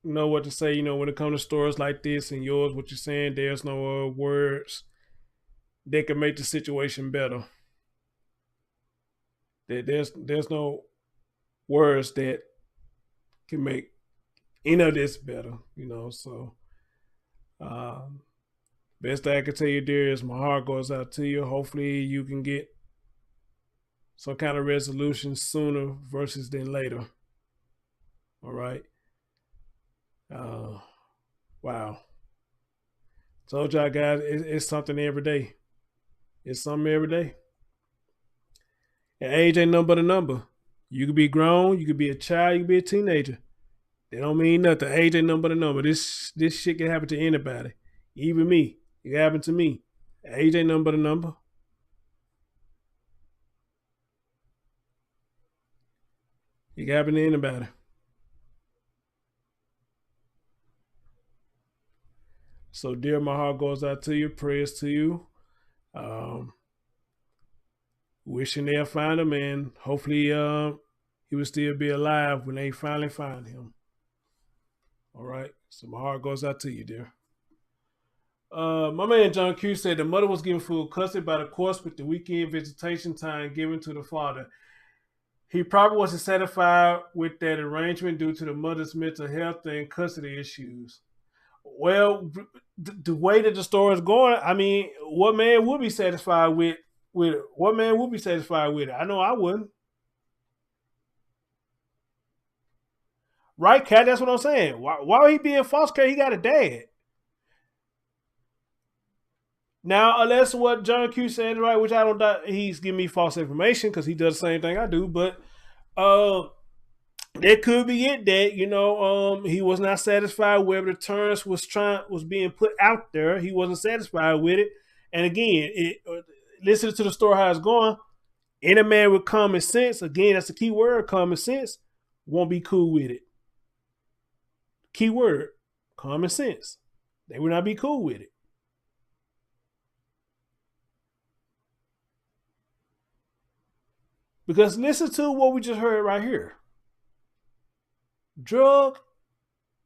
know what to say. You know, when it comes to stories like this and yours, what you're saying, there's no words that can make the situation better. There's no words that can make any of this better, you know. So, best thing I can tell you, dear, is my heart goes out to you. Hopefully, you can get some kind of resolution sooner versus than later. All right. Wow. Told y'all guys, it's something every day. It's something every day. And age ain't nothing but a number. You could be grown, you could be a child, you could be a teenager. They don't mean nothing. Age ain't nothing but a number. This shit can happen to anybody. Even me. It can happen to me. Age ain't nothing but a number. It can happen to anybody. So, dear, my heart goes out to you. Prayers to you. Wishing they'll find him, and hopefully he will still be alive when they finally find him. All right. So my heart goes out to you, dear. My man John Q said the mother was given full custody by the courts with the weekend visitation time given to the father. He probably wasn't satisfied with that arrangement due to the mother's mental health and custody issues. Well, the way that the story is going, I mean, what man would be satisfied with it? What man would be satisfied with it? I know I wouldn't. Right, Kat? That's what I'm saying. Why would he be in foster care? He got a dad. Now, unless what John Q said is right, which I don't doubt, he's giving me false information because he does the same thing I do, but that could be it that, you know, he was not satisfied with the terms was being put out there. He wasn't satisfied with it. And again, listen to the story how it's going. Any man with common sense, again, that's the key word, common sense, won't be cool with it. Key word, common sense. They would not be cool with it. Because listen to what we just heard right here. Drug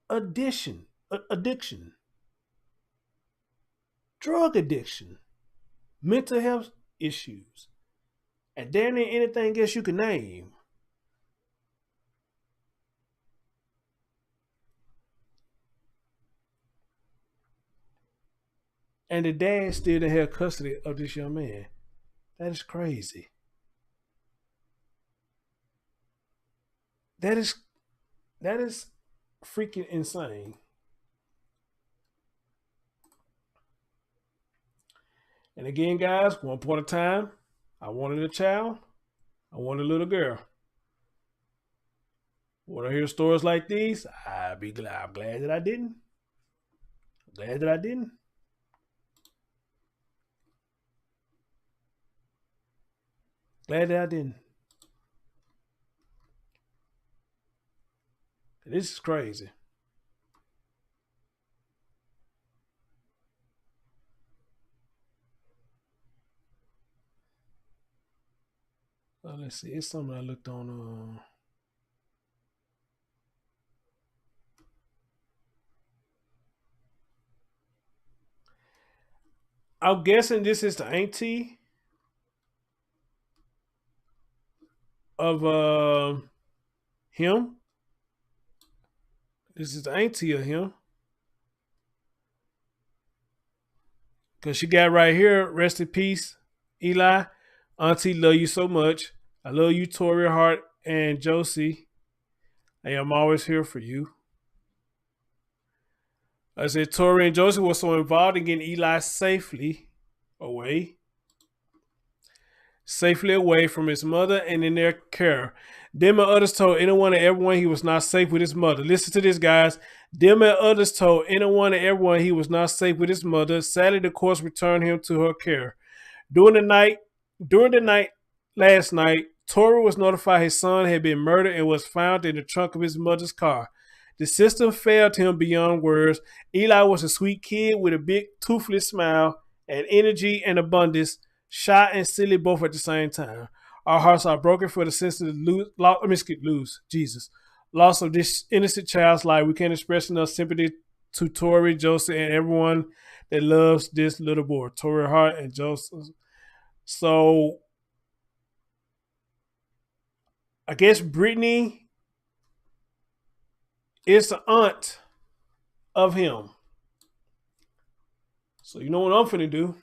addiction, drug addiction, mental health issues, and damn near anything else you can name. And the dad still didn't have custody of this young man. That is crazy. That is freaking insane. And again, guys, one point of time, I wanted a child. I wanted a little girl. When I hear stories like these, I'm glad that I didn't. I'm glad that I didn't. Glad that I didn't. This is crazy. Let's see. It's something I looked on. I'm guessing this is the auntie of him. This is the auntie of him. Because she got right here, rest in peace, Eli. Auntie, love you so much. I love you, Tori Hart and Josie. I am always here for you. I said Tori and Josie were so involved in getting Eli safely away from his mother and in their care. Them and others told anyone and everyone he was not safe with his mother. Listen to this, guys. Them and others told anyone and everyone he was not safe with his mother. Sadly, the courts returned him to her care. During the night last night, Tori was notified his son had been murdered and was found in the trunk of his mother's car. The system failed him beyond words. Eli was a sweet kid with a big toothless smile and energy and abundance, shy and silly both at the same time. Our hearts are broken for the senseless loss of this innocent child's life. We can't express enough sympathy to Tori, Joseph, and everyone that loves this little boy. Tori Hart and Joseph. So I guess Brittany is the aunt of him. So you know what I'm finna do.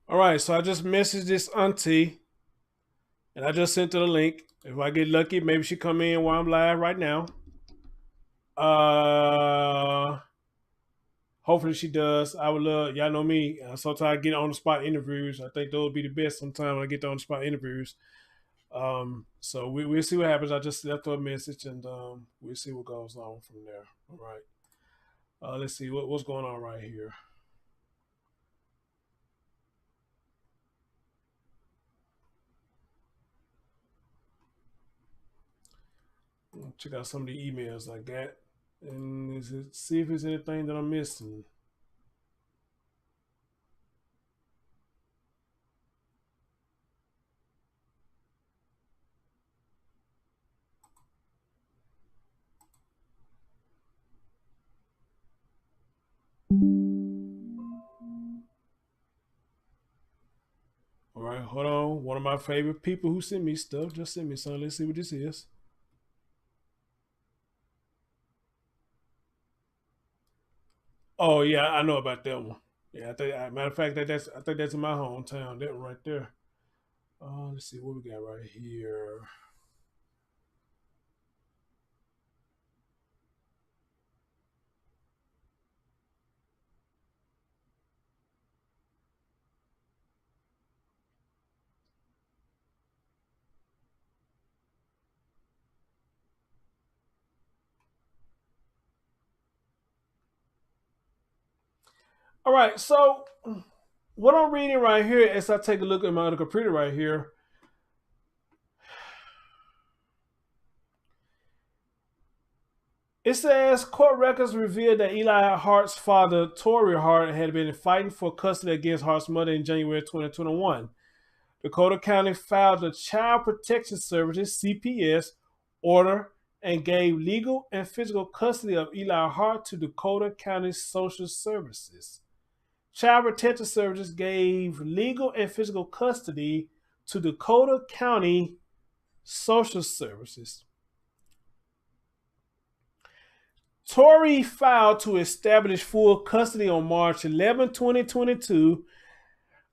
All right, so I just messaged this auntie, and I just sent her the link. If I get lucky, maybe she come in while I'm live right now. Hopefully she does. I would love, y'all know me. Sometimes I get on the spot interviews. I think those would be the best. Sometimes I get on the spot interviews. So we'll see what happens. I just left her a message, and we'll see what goes on from there. All right. Let's see what's going on right here. Check out some of the emails I got, and see if there's anything that I'm missing. of my favorite people who send me stuff. Just send me something. Let's see what this is. Oh yeah, I know about that one. Yeah, matter of fact, I think that's in my hometown. That one right there. Let's see what we got right here. All right, so what I'm reading right here, as I take a look at my other computer right here, it says court records revealed that Eli Hart's father, Tory Hart, had been fighting for custody against Hart's mother in January 2021. Dakota County filed the Child Protection Services (CPS) order and gave legal and physical custody of Eli Hart to Dakota County Social Services. Child Protection Services gave legal and physical custody to Dakota County Social Services. Tory filed to establish full custody on March 11, 2022.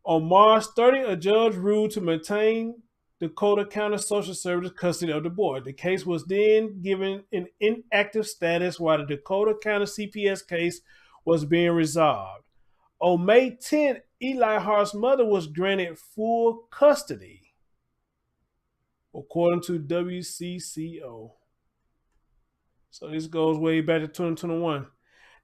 On March 30, a judge ruled to maintain Dakota County Social Services custody of the boy. The case was then given an inactive status while the Dakota County CPS case was being resolved. On May 10th, Eli Hart's mother was granted full custody, according to WCCO. So this goes way back to 2021.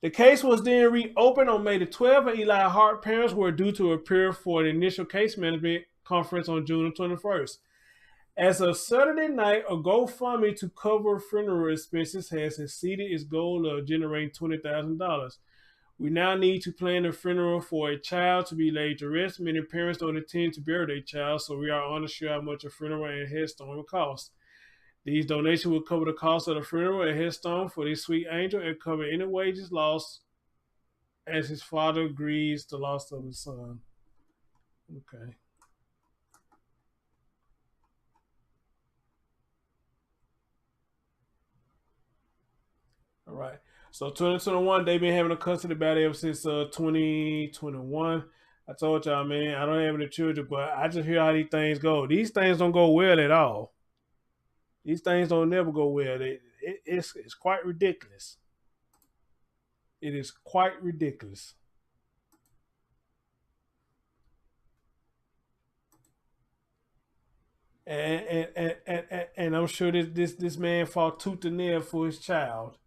The case was then reopened on May the 12th, and Eli Hart parents were due to appear for the initial case management conference on June 21st. As of Saturday night, a GoFundMe to cover funeral expenses has exceeded its goal of generating $20,000. We now need to plan a funeral for a child to be laid to rest. Many parents don't intend to bury their child, so we are unsure how much a funeral and headstone will cost. These donations will cover the cost of the funeral and headstone for this sweet angel and cover any wages lost as his father grieves the loss of his son. Okay. All right. So 2021, they've been having a custody battle ever since 2021. I told y'all, man, I don't have any children, but I just hear how these things go. These things don't go well at all. These things don't never go well. It's quite ridiculous. It is quite ridiculous. And I'm sure this man fought tooth and nail for his child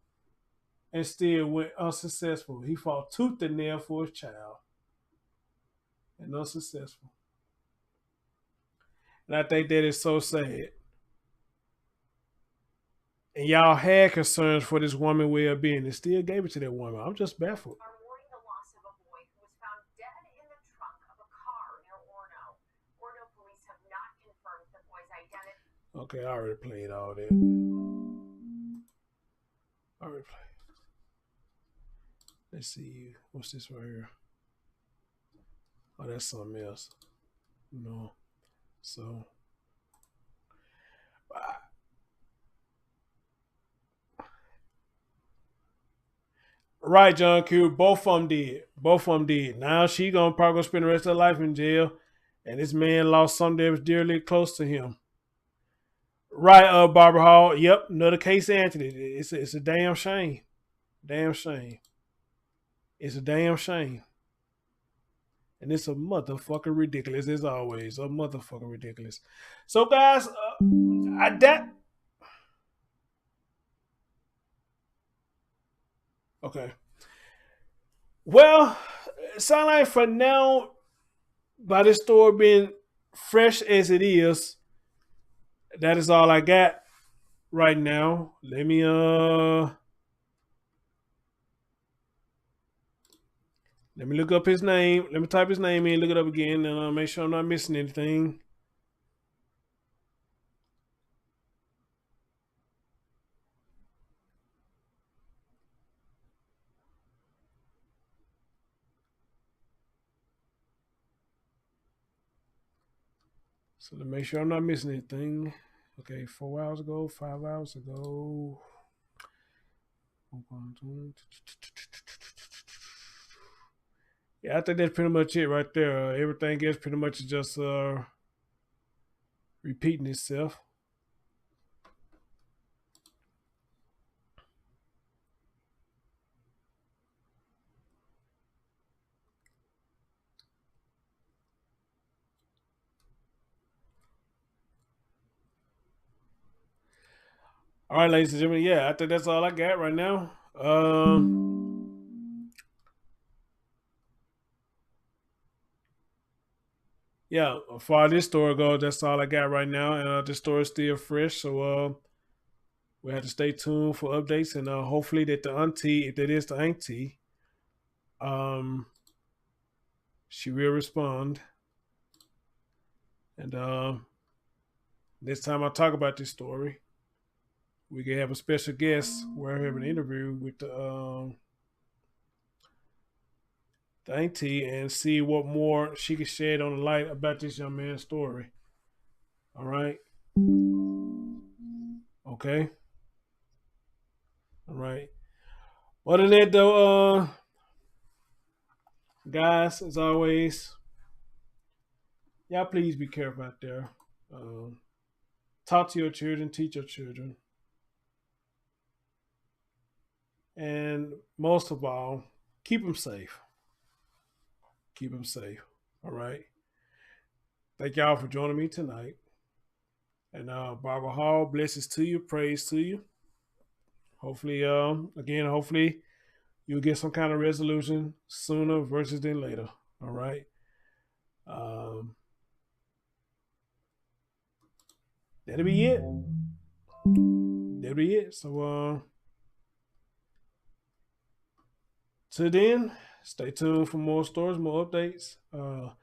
and still went unsuccessful. He fought tooth and nail for his child and unsuccessful. And I think that is so sad. And y'all had concerns for this woman's well-being and still gave it to that woman. I'm just baffled.
Are mourning the loss of a boy who was found dead in the trunk of a car near Orono. Orono police have not confirmed the boy's identity.
Okay, I already played all that. Already played. Let's see. What's this right here? Oh, that's something else. No. So. Right, John Q. Both of them did. Both of them did. Now she probably gonna spend the rest of her life in jail, and this man lost something that was dearly close to him. Right, Barbara Hall. Yep, another case, Anthony. It's a damn shame. Damn shame. It's a damn shame. And it's a motherfucking ridiculous, as always. A motherfucking ridiculous. So, guys, okay. Well, it sounds like for now, by this story being fresh as it is, that is all I got right now. Let me look up his name. Let me type his name in, look it up again, and make sure I'm not missing anything. So to make sure I'm not missing anything. Okay, 4 hours ago, 5 hours ago. Yeah, I think that's pretty much it right there. Everything else pretty much is just repeating itself. All right, ladies and gentlemen, yeah, I think that's all I got right now. Yeah, as far as this story goes, that's all I got right now. And this story is still fresh, so we have to stay tuned for updates, and hopefully that the auntie, if that is the auntie, she will respond. And next time I talk about this story, we can have a special guest where I have an interview with the auntie and see what more she can shed on the light about this young man's story. All right. Okay. All right. Other than that, though, guys, as always, y'all please be careful out there. Talk to your children, teach your children. And most of all, keep them safe. Keep them safe. All right. Thank y'all for joining me tonight. And Barbara Hall, blessings to you, praise to you. Hopefully, hopefully you'll get some kind of resolution sooner versus than later. All right. That'll be it. That'll be it. So till then, stay tuned for more stories, more updates. As a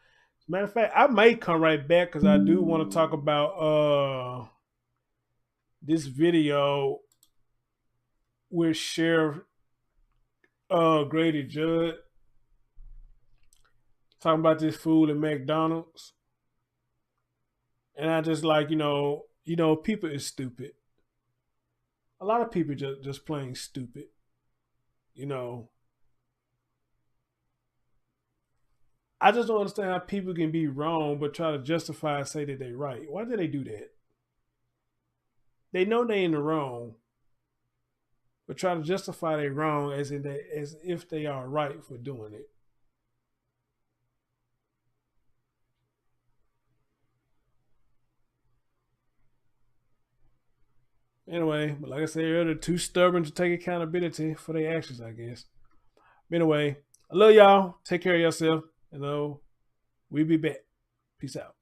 matter of fact, I may come right back because I do want to talk about this video with Sheriff Grady Judd talking about this food at McDonald's. And I just like, people is stupid. A lot of people just plain stupid. I just don't understand how people can be wrong but try to justify and say that they're right. Why do they do that? They know they're in the wrong, but try to justify they wrong as if they are right for doing it. Anyway, but like I said earlier, too stubborn to take accountability for their actions, I guess. But anyway, I love y'all. Take care of yourself. And we'll be back. Peace out.